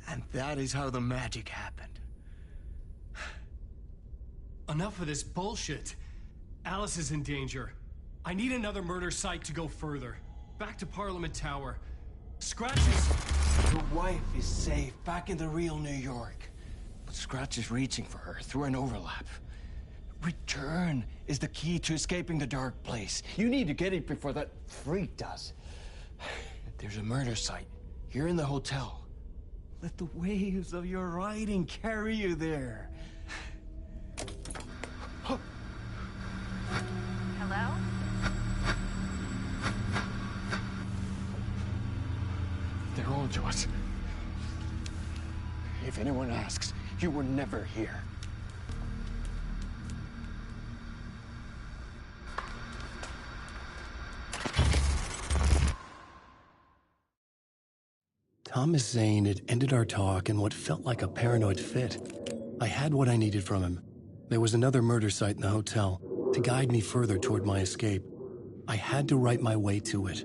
And that is how the magic happened. Enough of this bullshit. Alice is in danger. I need another murder site to go further. Back to Parliament Tower. Scratch Your wife is safe, back in the real New York. But Scratch is reaching for her through an overlap. Return is the key to escaping the dark place. You need to get it before that freak does. There's a murder site here in the hotel. Let the waves of your writing carry you there. Hello? They're all yours. If anyone asks, you were never here. Thomas Zane had ended our talk in what felt like a paranoid fit. I had what I needed from him. There was another murder site in the hotel to guide me further toward my escape. I had to write my way to it.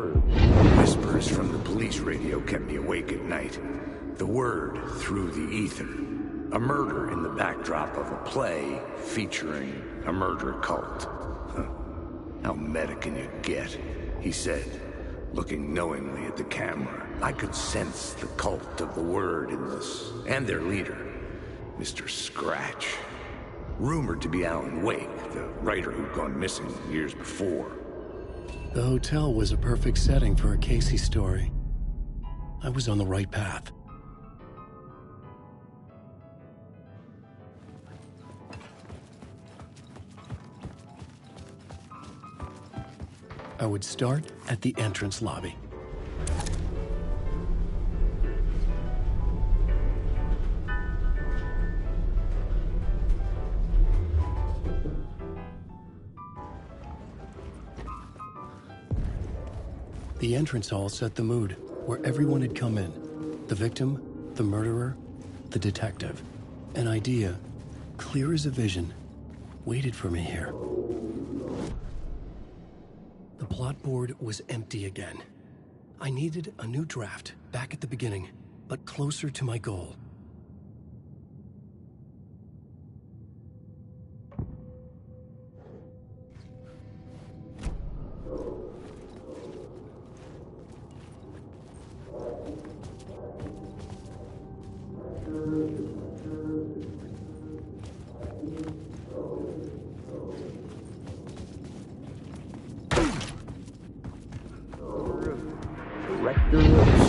word. Whispers from the police radio kept me awake at night. The word through the ether. A murder in the backdrop of a play featuring a murder cult. Huh. How meta can you get? He said, looking knowingly at the camera. I could sense the cult of the word in this, and their leader, Mr. Scratch. Rumored to be Alan Wake, the writer who'd gone missing years before. The hotel was a perfect setting for a Casey story. I was on the right path. I would start at the entrance lobby. The entrance hall set the mood, where everyone had come in. The victim, the murderer, the detective. An idea, clear as a vision, waited for me here. The plot board was empty again. I needed a new draft, back at the beginning, but closer to my goal.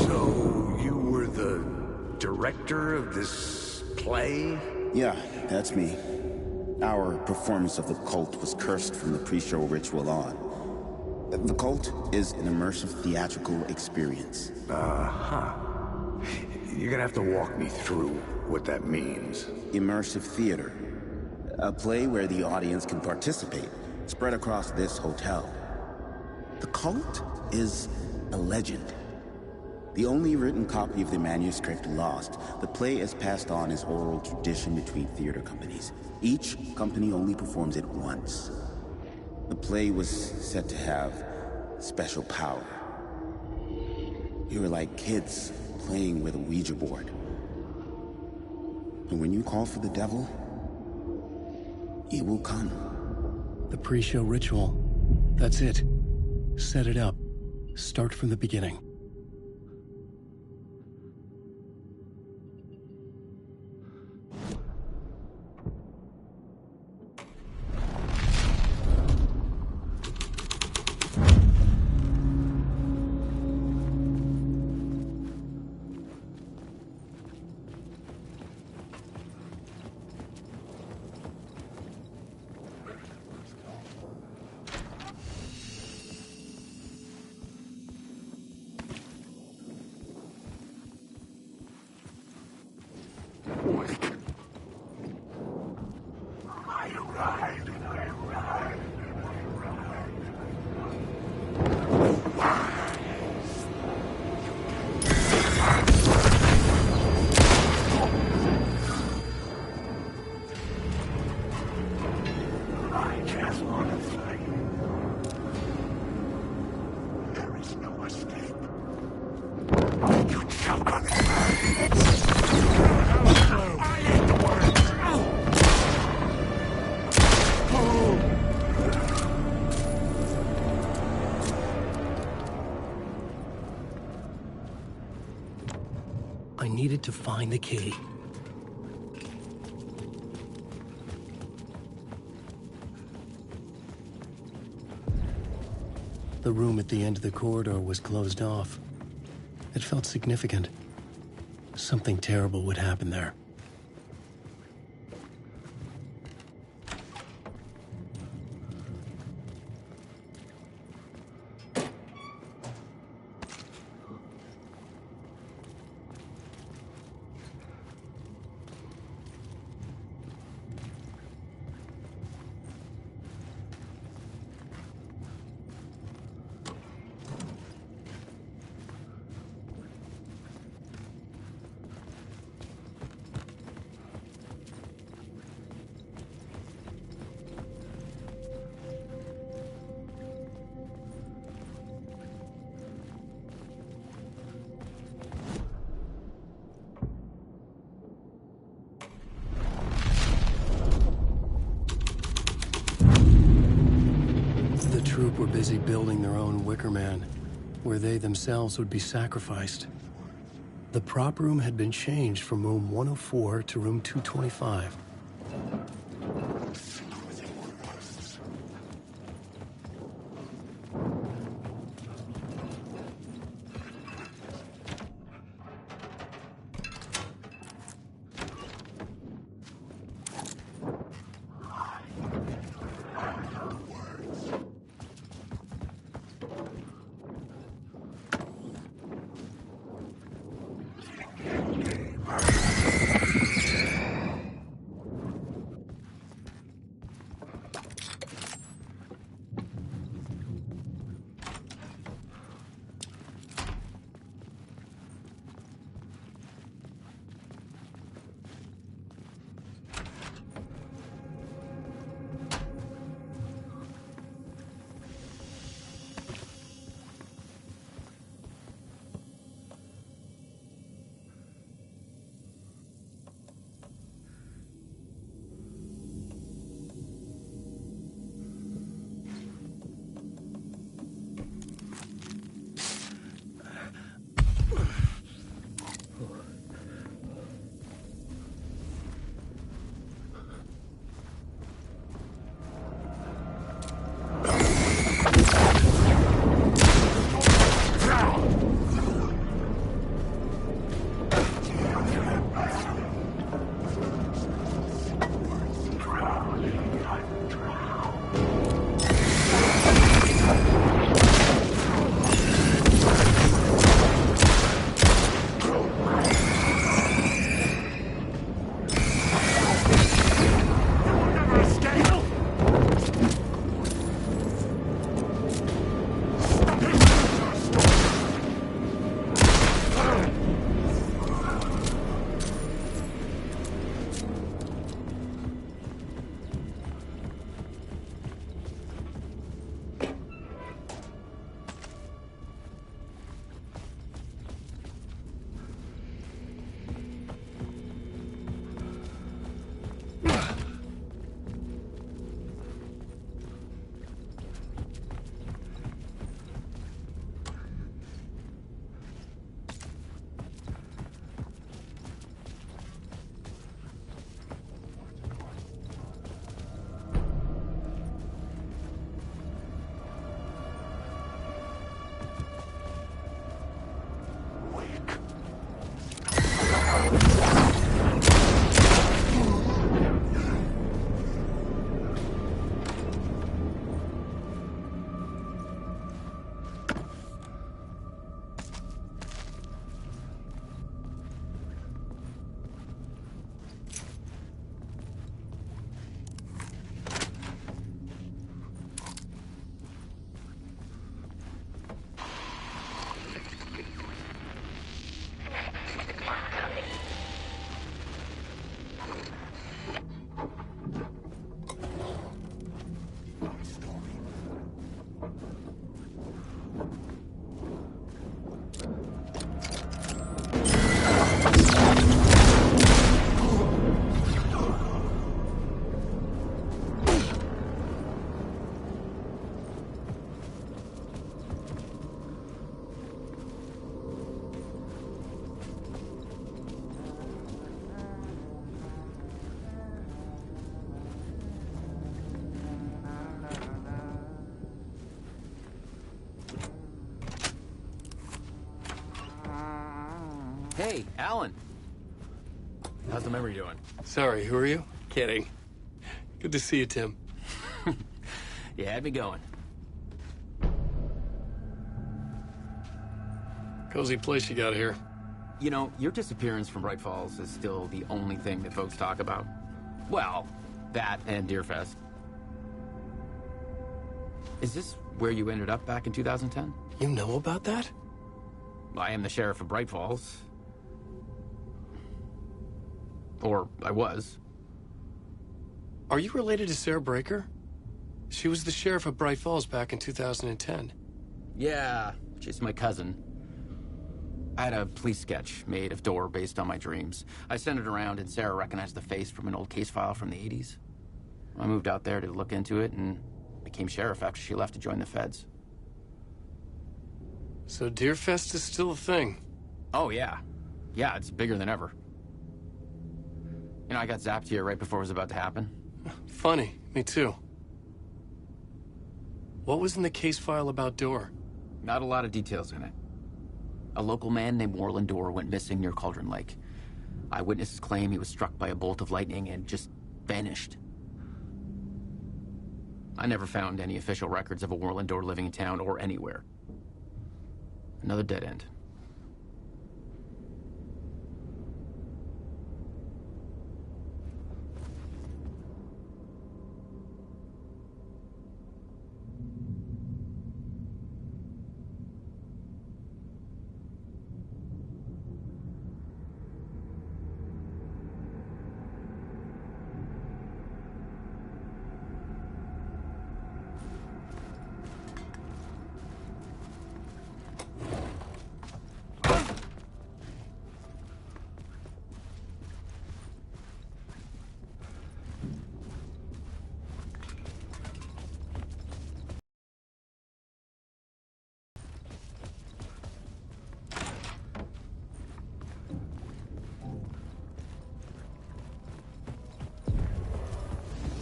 So, you were the director of this play? Yeah, that's me. Our performance of the cult was cursed from the pre-show ritual on. The cult is an immersive theatrical experience. Uh-huh. You're gonna have to walk me through what that means. Immersive theater. A play where the audience can participate, spread across this hotel. The cult is a legend. The only written copy of the manuscript lost, the play is passed on as oral tradition between theater companies. Each company only performs it once. The play was said to have special power. We were like kids playing with a Ouija board. And when you call for the devil, he will come. The pre-show ritual. That's it. Set it up. Start from the beginning. I needed to find the key. The room at the end of the corridor was closed off. It felt significant. Something terrible would happen there. were busy building their own Wicker Man, where they themselves would be sacrificed. The prop room had been changed from room 104 to room 225. Hey, Alan. How's the memory doing? Sorry, who are you? Kidding. Good to see you, Tim. You had me going. Cozy place you got here. You know, your disappearance from Bright Falls is still the only thing that folks talk about. Well, that and Deerfest. Is this where you ended up back in 2010? You know about that? I am the sheriff of Bright Falls. Or I was. Are you related to Sarah Breaker? She was the sheriff of Bright Falls back in 2010. Yeah, she's my cousin. I had a police sketch made of Door based on my dreams. I sent it around and Sarah recognized the face from an old case file from the 80s. I moved out there to look into it and became sheriff after she left to join the feds. So Deerfest is still a thing? Oh, yeah. Yeah, it's bigger than ever. You know, I got zapped here right before it was about to happen. Funny, me too. What was in the case file about Dorr? Not a lot of details in it. A local man named Warland Dorr went missing near Cauldron Lake. Eyewitnesses claim he was struck by a bolt of lightning and just vanished. I never found any official records of a Warland Dorr living in town or anywhere. Another dead end.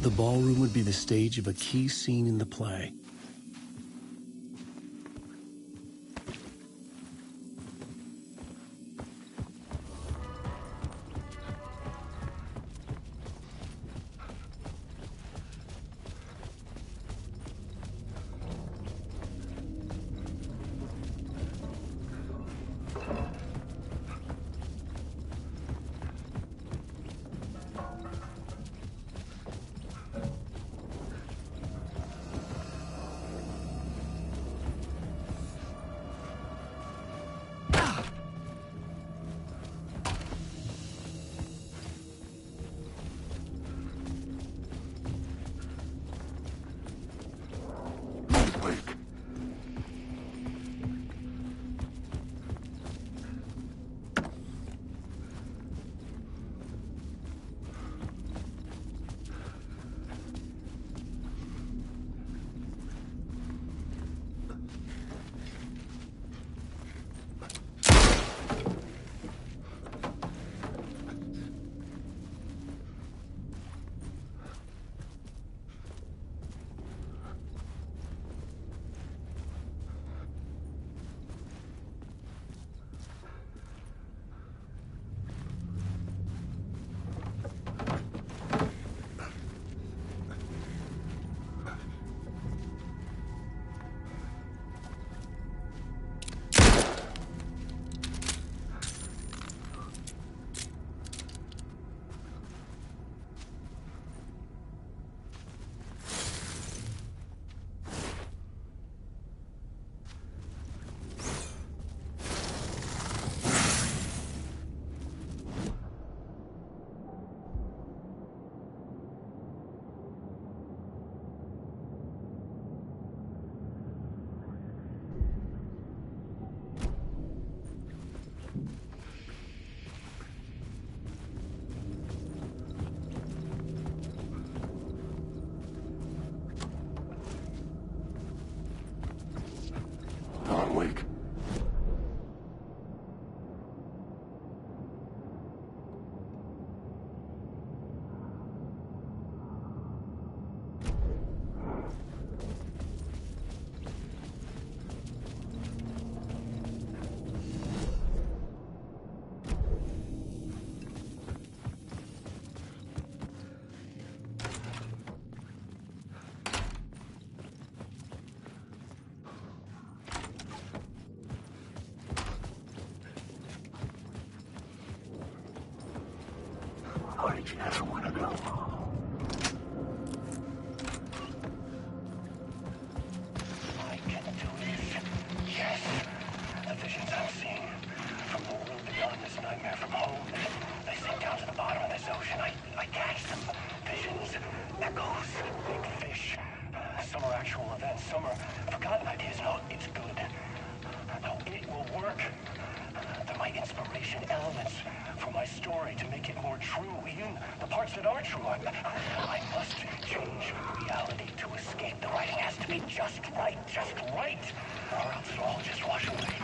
The ballroom would be the stage of a key scene in the play. Why did you never want to go? I can do this. Yes. The visions I'm seeing from the world beyond this nightmare from home, they sink down to the bottom of this ocean. I catch them. Visions, echoes, big fish. Some are actual events, some are forgotten ideas. No, it's good. No, it will work. They're my inspiration, elements for my story to make it more true. Even the parts that are true, I must change reality to escape the writing. be just right, or else it'll all just wash away.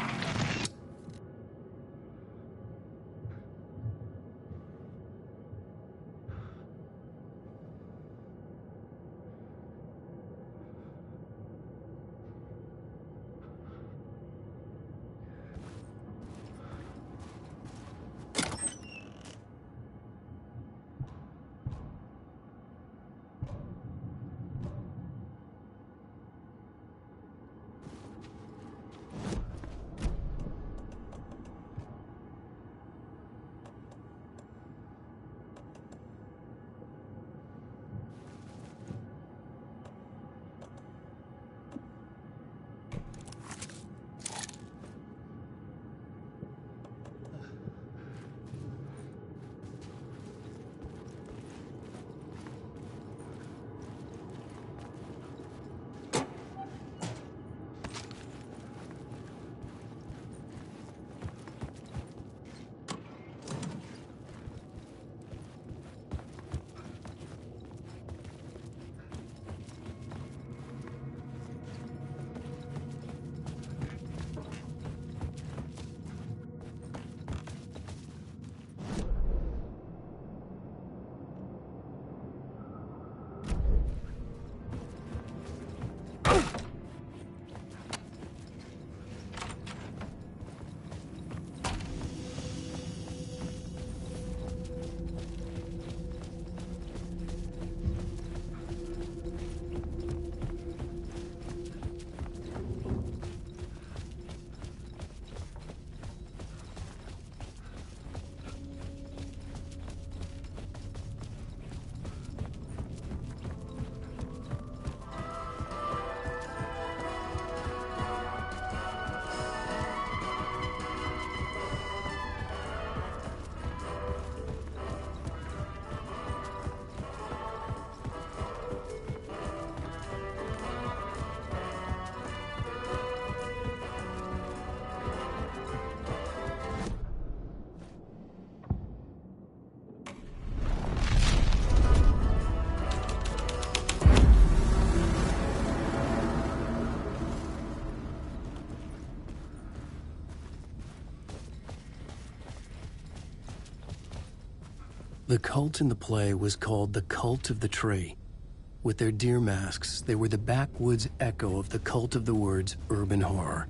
The cult in the play was called the Cult of the Tree. With their deer masks, they were the backwoods echo of the cult of the word's urban horror.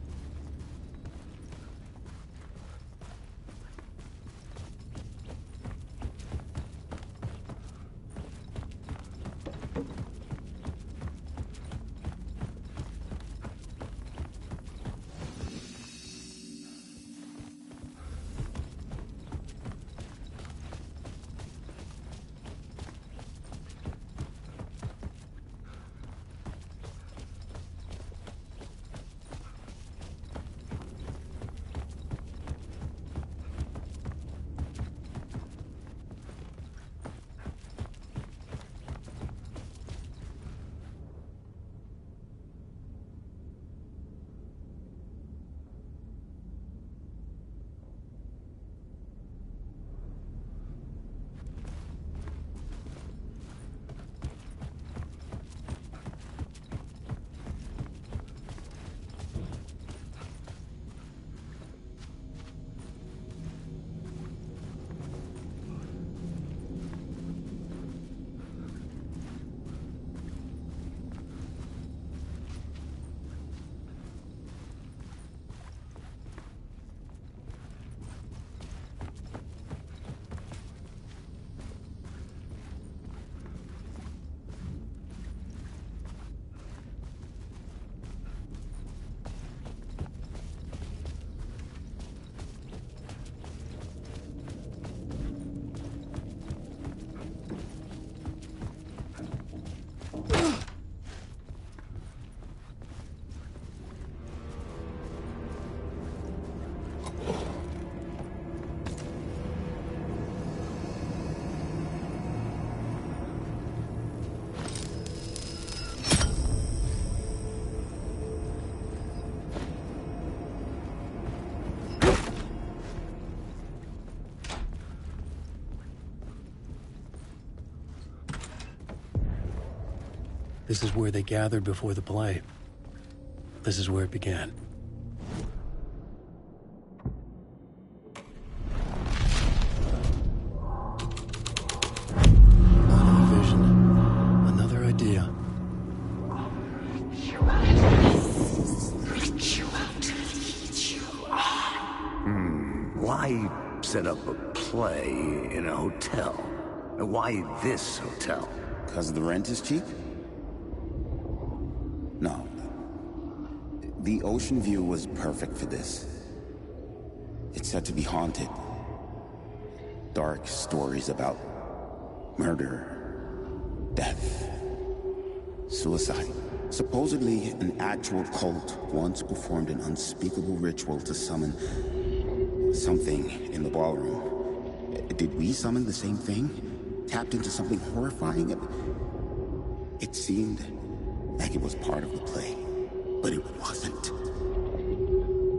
This is where they gathered before the play. This is where it began. Another vision. Another idea. Why set up a play in a hotel? Why this hotel? Because the rent is cheap? No. The ocean view was perfect for this. It's said to be haunted. Dark stories about murder, death, suicide. Supposedly, an actual cult once performed an unspeakable ritual to summon something in the ballroom. Did we summon the same thing? Tapped into something horrifying? It seemed like it was part of the play, but it wasn't.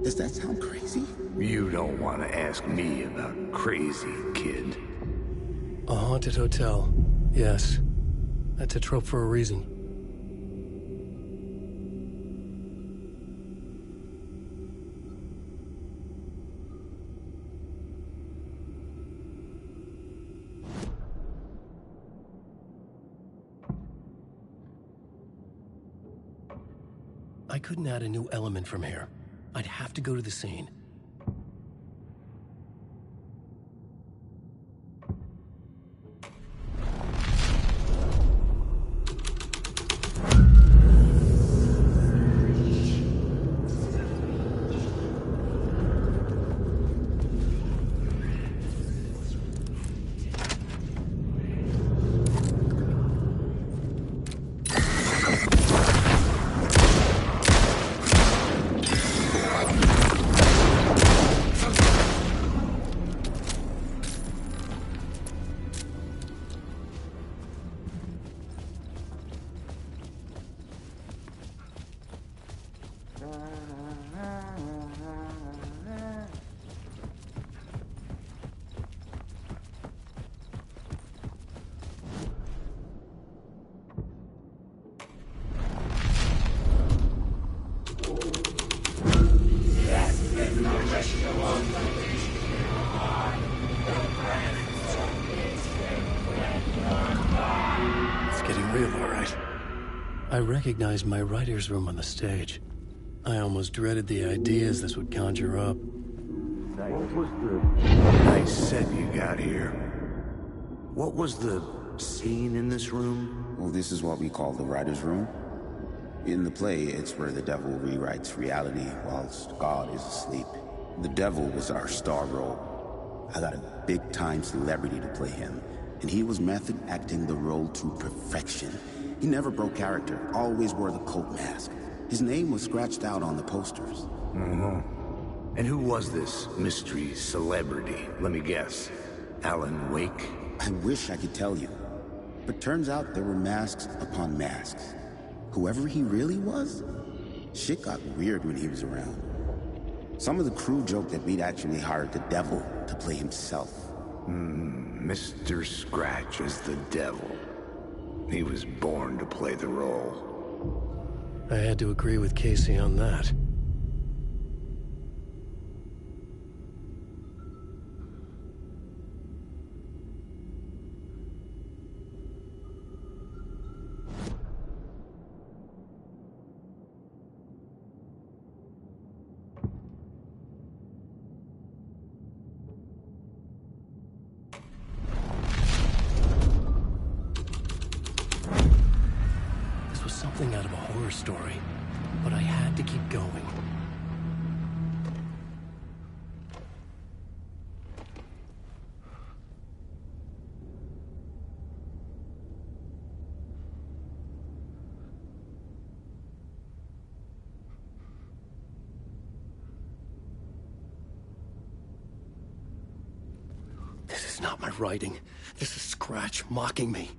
Does that sound crazy? You don't want to ask me about crazy, kid. A haunted hotel. Yes. That's a trope for a reason. I couldn't add a new element from here. I'd have to go to the scene. I recognized my writer's room on the stage. I almost dreaded the ideas this would conjure up. What was the nice set you got here? What was the scene in this room? Well, this is what we call the writer's room. In the play, it's where the devil rewrites reality whilst God is asleep. The devil was our star role. I got a big-time celebrity to play him, and he was method acting the role to perfection. He never broke character, always wore the cult mask. His name was scratched out on the posters. And who was this mystery celebrity? Let me guess. Alan Wake? I wish I could tell you. But turns out there were masks upon masks. Whoever he really was, shit got weird when he was around. Some of the crew joked that we'd actually hired the devil to play himself. Mr. Scratch as the devil. He was born to play the role. I had to agree with Casey on that. Something out of a horror story, but I had to keep going. This is not my writing. This is Scratch mocking me.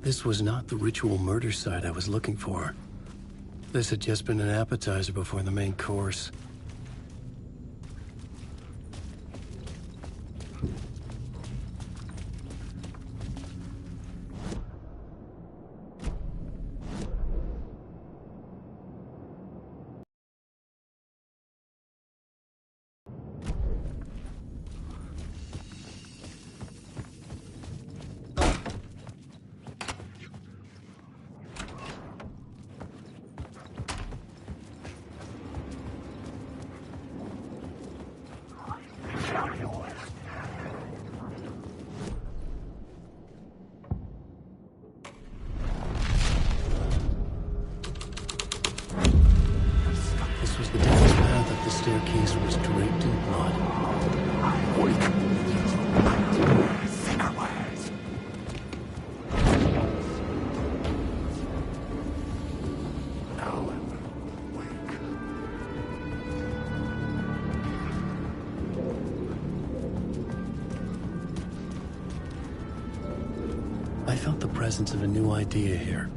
This was not the ritual murder site I was looking for. This had just been an appetizer before the main course. I felt the presence of a new idea here.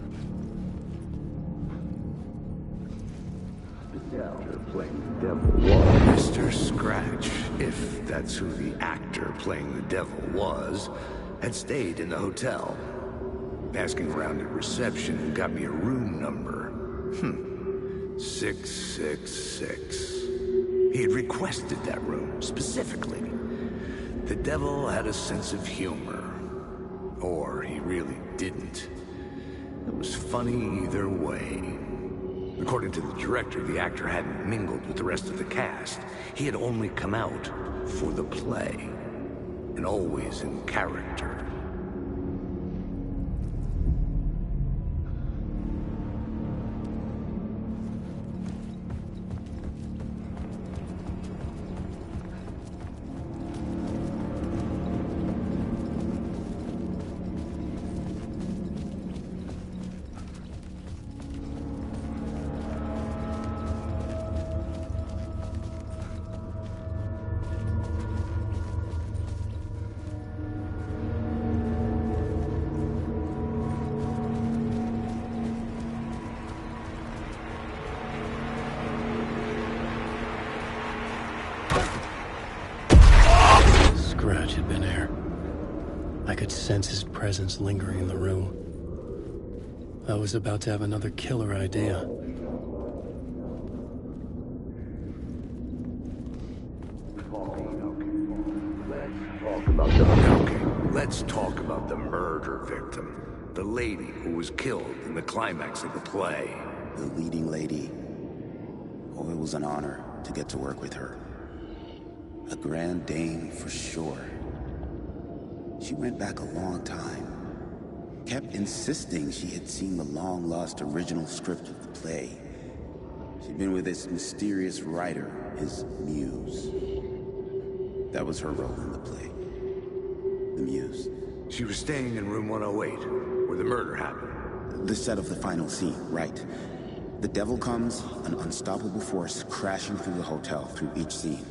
Playing the devil was Mr. Scratch, if that's who the actor playing the devil was, had stayed in the hotel. Asking around at reception got me a room number. 666. He had requested that room, specifically. The devil had a sense of humor. Or he really didn't. It was funny either way. According to the director, the actor hadn't mingled with the rest of the cast. He had only come out for the play, and always in character. Scratch had been here. I could sense his presence lingering in the room. I was about to have another killer idea. Let's talk about the murder victim. The lady who was killed in the climax of the play. The leading lady. Oh, it was an honor to get to work with her. A grand dame for sure. She went back a long time. Kept insisting she had seen the long-lost original script of the play. She'd been with this mysterious writer, his muse. That was her role in the play. The muse. She was staying in room 108, where the murder happened. The set of the final scene, right. The devil comes, an unstoppable force crashing through the hotel through each scene,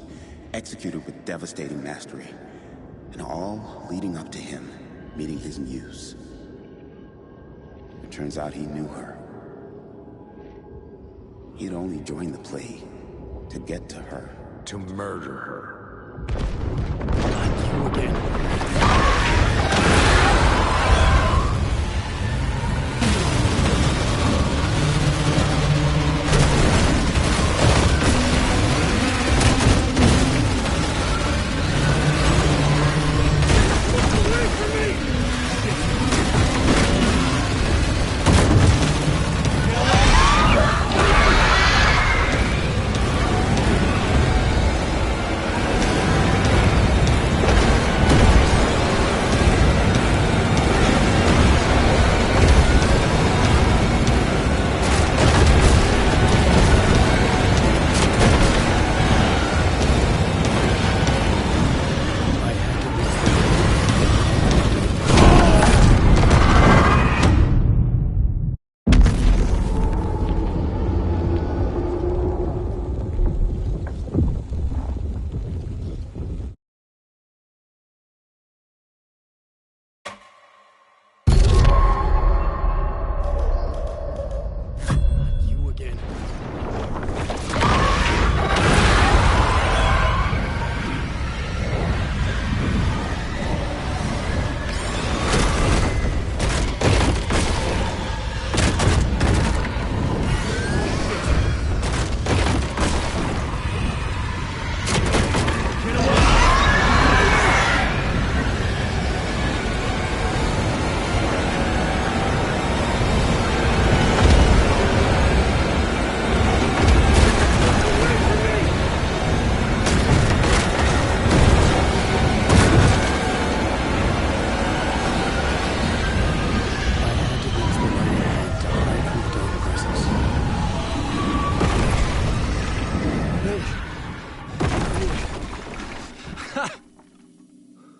executed with devastating mastery. And all leading up to him meeting his muse. It turns out he knew her. He'd only joined the play to get to her. To murder her. Not you again.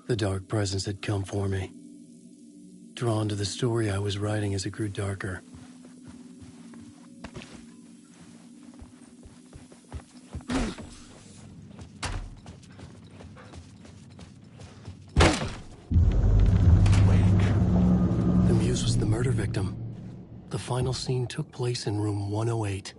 The dark presence had come for me. Drawn to the story I was writing as it grew darker. The Muse was the murder victim. The final scene took place in room 108.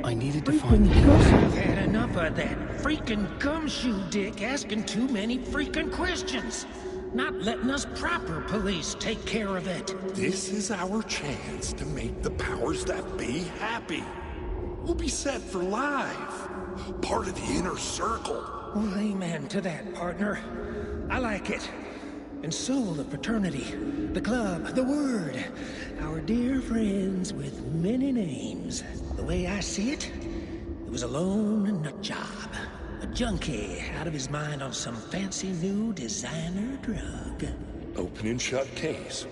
I needed to find the Muse. I've had enough of that freaking gumshoe dick asking too many freaking questions. Not letting us proper police take care of it. This is our chance to make the powers that be happy. We'll be set for life. Part of the inner circle. Well, amen to that, partner. I like it. And so will the fraternity, the club, the word. Our dear friends with many names. The way I see it, it was a lone nut job. A junkie out of his mind on some fancy new designer drug. Open and shut case.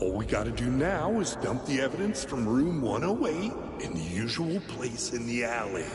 All we gotta do now is dump the evidence from room 108 in the usual place in the alley.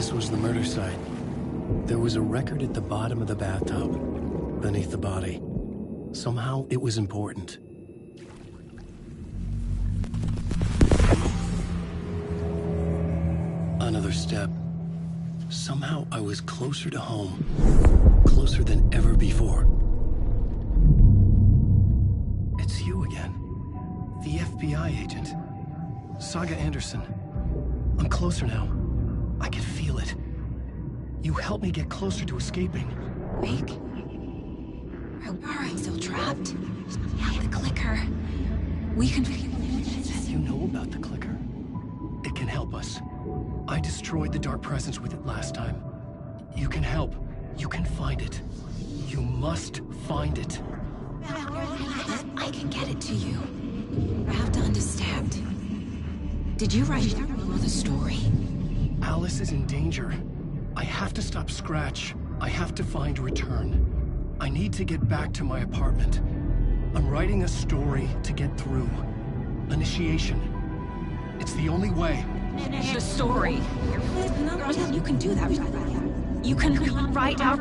This was the murder site. There was a record at the bottom of the bathtub, beneath the body. Somehow, it was important. Another step. Somehow, I was closer to home. Closer than ever before. It's you again. The FBI agent. Saga Anderson. I'm closer now. I can feel it. You helped me get closer to escaping. Wake? Are I still trapped? The clicker. We can... You know about the clicker. It can help us. I destroyed the dark presence with it last time. You can help. You can find it. You must find it. I can get it to you. I have to understand. Did you write the story? Alice is in danger. I have to stop Scratch. I have to find Return. I need to get back to my apartment. I'm writing a story to get through. Initiation. It's the only way. The story. You can do that. You can write out...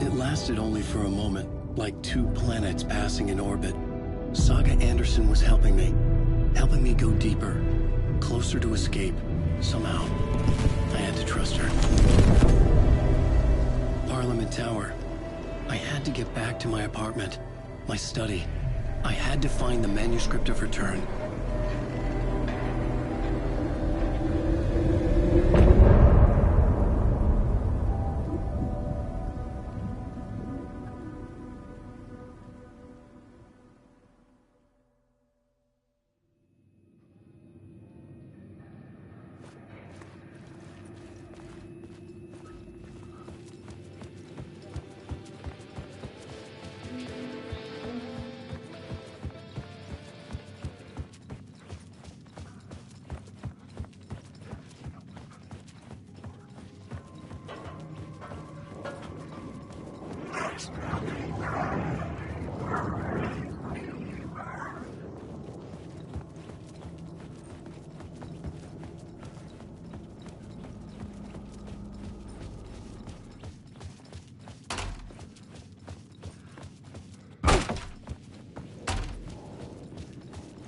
It lasted only for a moment, like two planets passing in orbit. Saga Anderson was helping me go deeper, closer to escape, somehow. I had to trust her. Parliament Tower. I had to get back to my apartment, my study. I had to find the manuscript of Return.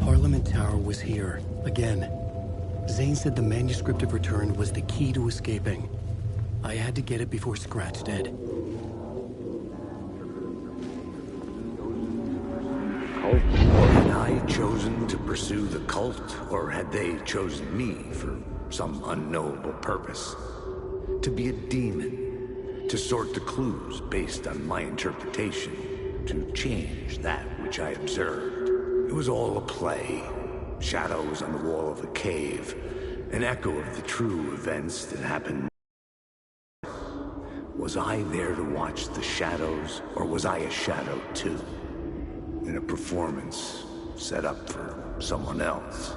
Parliament Tower was here, again. Zane said the manuscript of Return was the key to escaping. I had to get it before Scratch did. Had I chosen to pursue the cult, or had they chosen me for some unknowable purpose? To be a demon, to sort the clues based on my interpretation, to change that which I observed. It was all a play. Shadows on the wall of a cave, an echo of the true events that happened. Was I there to watch the shadows, or was I a shadow too? In a performance set up for someone else.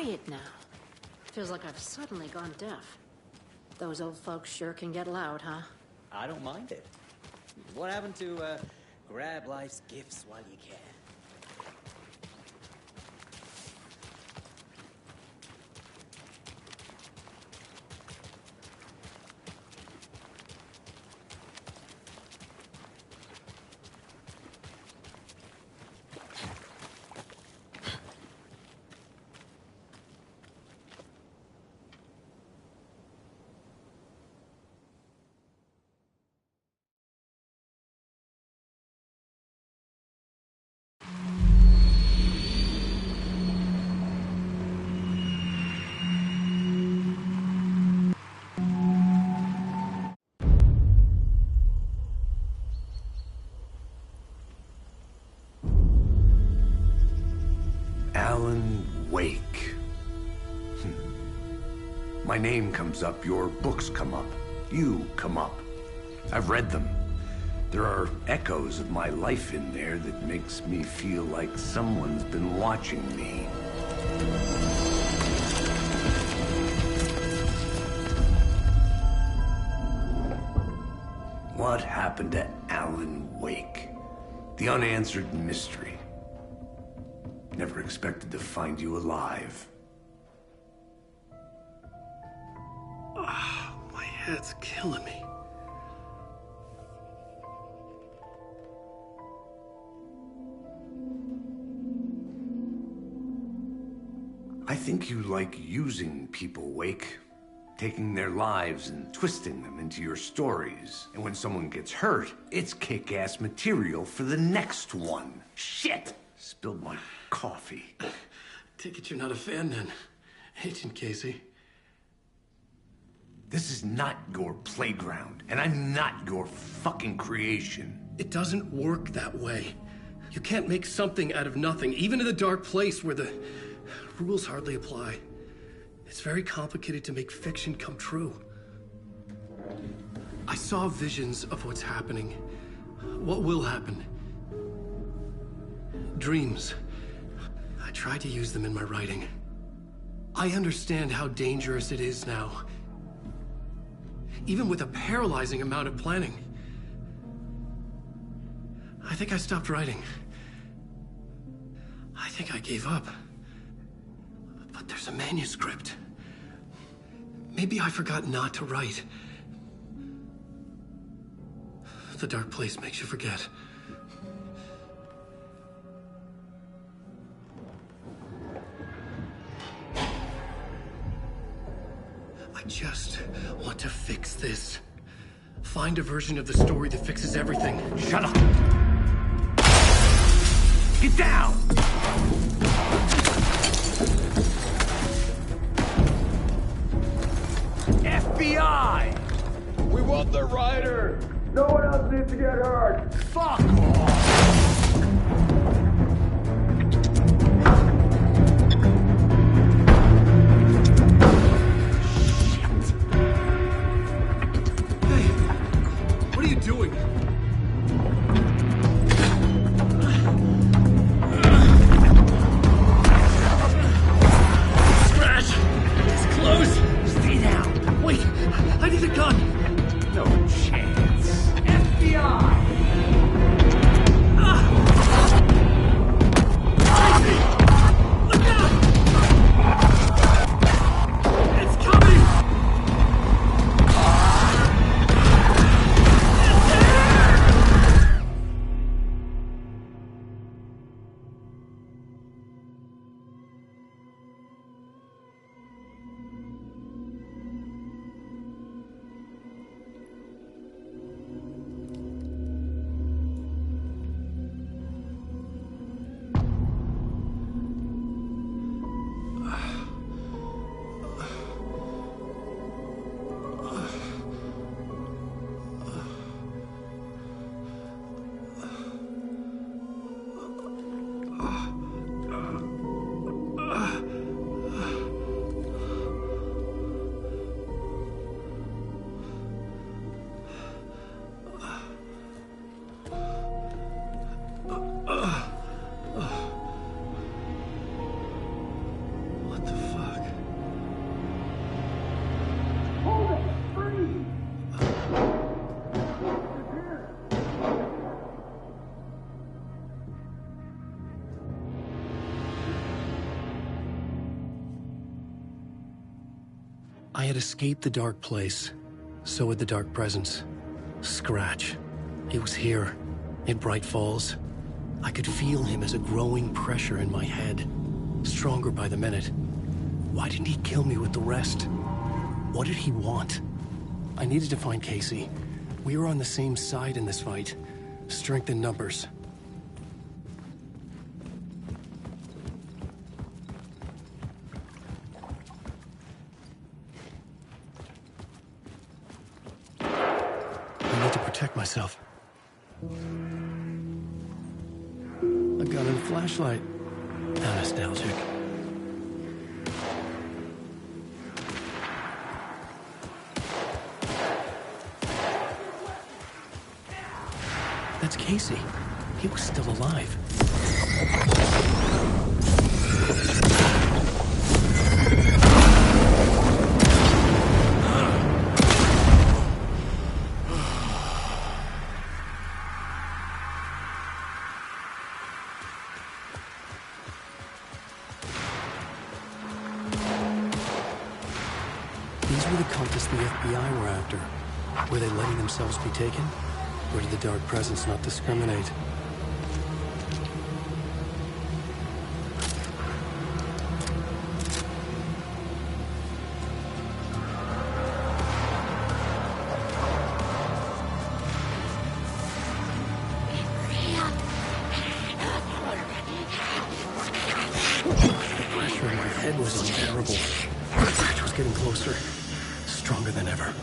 quiet now. Feels like I've suddenly gone deaf. Those old folks sure can get loud, huh? I don't mind it. What happened to, grab life's gifts while you can? Alan Wake. My name comes up, your books come up, you come up. I've read them. There are echoes of my life in there that makes me feel like someone's been watching me. What happened to Alan Wake? The unanswered mystery. Never expected to find you alive. My head's killing me. I think you like using people, Wake. Taking their lives and twisting them into your stories. And when someone gets hurt, it's kick-ass material for the next one. Shit! Spilled my coffee. Take it you're not a fan then, Agent Casey. This is not your playground, and I'm not your fucking creation. It doesn't work that way. You can't make something out of nothing, even in the dark place where the rules hardly apply. It's very complicated to make fiction come true. I saw visions of what's happening, what will happen. Dreams. I tried to use them in my writing. I understand how dangerous it is now. Even with a paralyzing amount of planning. I think I stopped writing. I think I gave up. But there's a manuscript. Maybe I forgot not to write. The dark place makes you forget. I just want to fix this. Find a version of the story that fixes everything. Shut up! Get down! FBI! We want the rider! No one else needs to get hurt! Fuck off! What are you doing? Scratch! It's close! Stay down! Wait! I need a gun! No chance. FBI! Look out! It's coming! What the fuck? I had escaped the dark place. So had the dark presence. Scratch. It was here, in Bright Falls. I could feel him as a growing pressure in my head. Stronger by the minute. Why didn't he kill me with the rest? What did he want? I needed to find Casey. We were on the same side in this fight. Strength in numbers. I need to protect myself. A gun and a flashlight. How nostalgic. That's Casey. He was still alive. These were the cultists the FBI were after. Were they letting themselves be taken? Or did the dark presence not discriminate? The pressure in my head was unbearable. The scratch was getting closer, stronger than ever.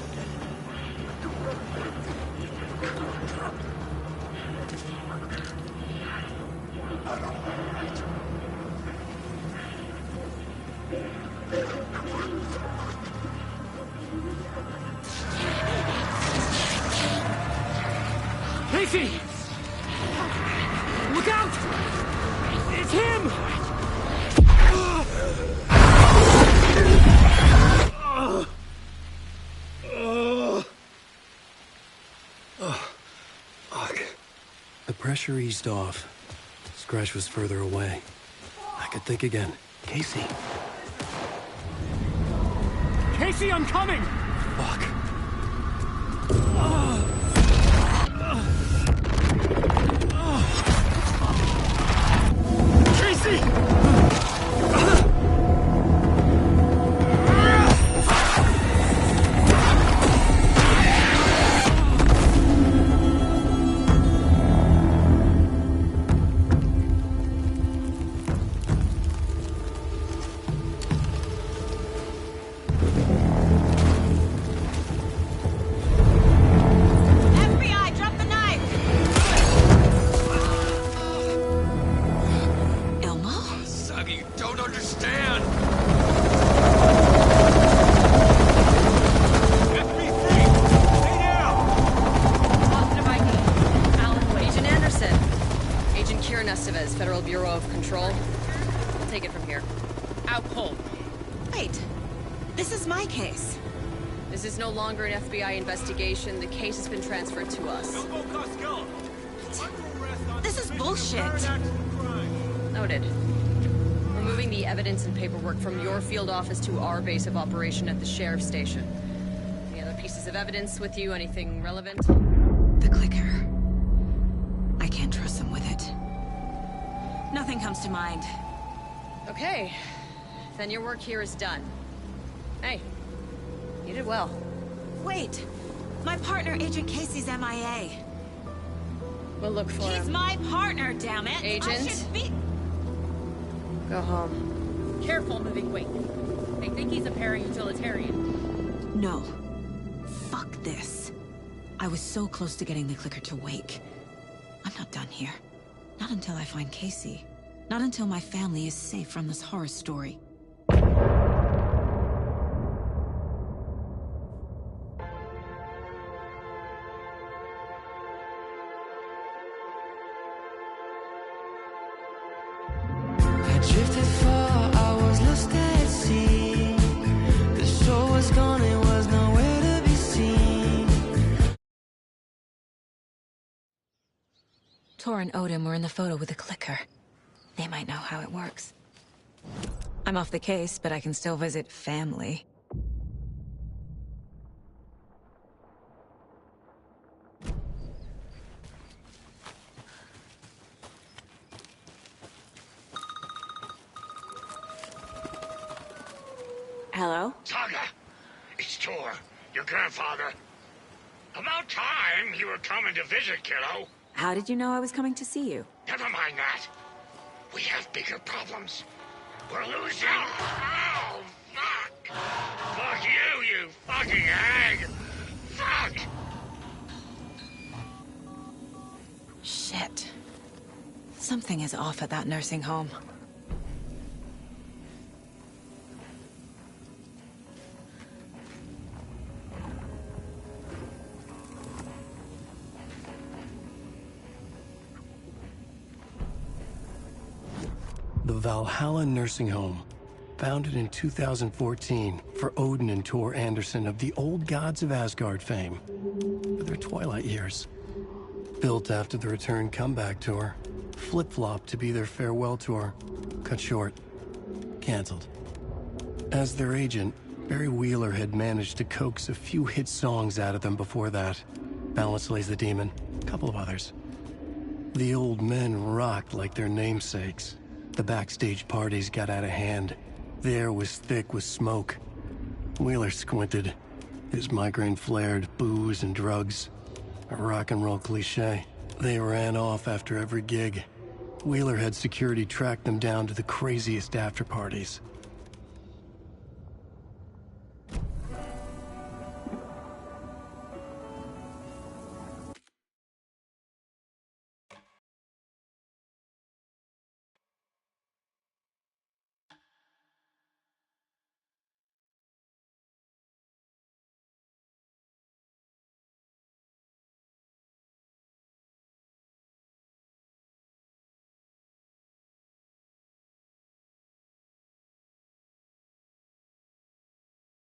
Casey! Look out! It's him! The pressure eased off. Scratch was further away. I could think again. Casey. Casey, I'm coming! Fuck. Casey! Federal Bureau of Control. I'll take it from here. Out cold. Wait. This is my case. This is no longer an FBI investigation. The case has been transferred to us. This is bullshit. Noted. We're moving the evidence and paperwork from your field office to our base of operation at the sheriff's station. Any other pieces of evidence with you? Anything relevant? The clicker. I can't trust them with it. Nothing comes to mind. Okay. Then your work here is done. Hey, you did well. Wait! My partner, Agent Casey's MIA. We'll look for him. He's my partner, damn it! Agent? I should be... Go home. Careful moving weight. They think he's a para-utilitarian. No. Fuck this. I was so close to getting the clicker to wake. I'm not done here. Not until I find Casey. Not until my family is safe from this horror story. I drifted far, I was lost at sea. The shore was gone, it was nowhere to be seen. Tor and Odin were in the photo with the clicker. They might know how it works. I'm off the case, but I can still visit family. Hello? Saga, it's Tor, your grandfather. About time you were coming to visit, kiddo. How did you know I was coming to see you? Never mind that. We have bigger problems. We're losing. Oh, fuck. Fuck you, you fucking hag. Fuck. Shit. Something is off at that nursing home. The Valhalla Nursing Home, founded in 2014 for Odin and Tor Anderson of the Old Gods of Asgard fame, for their twilight years. Built after the return comeback tour, flip-flopped to be their farewell tour, cut short, canceled. As their agent, Barry Wheeler had managed to coax a few hit songs out of them before that. Balance Lays the Demon, a couple of others. The old men rocked like their namesakes. The backstage parties got out of hand. The air was thick with smoke. Wheeler squinted. His migraine flared, booze and drugs. A rock and roll cliche. They ran off after every gig. Wheeler had security track them down to the craziest after parties.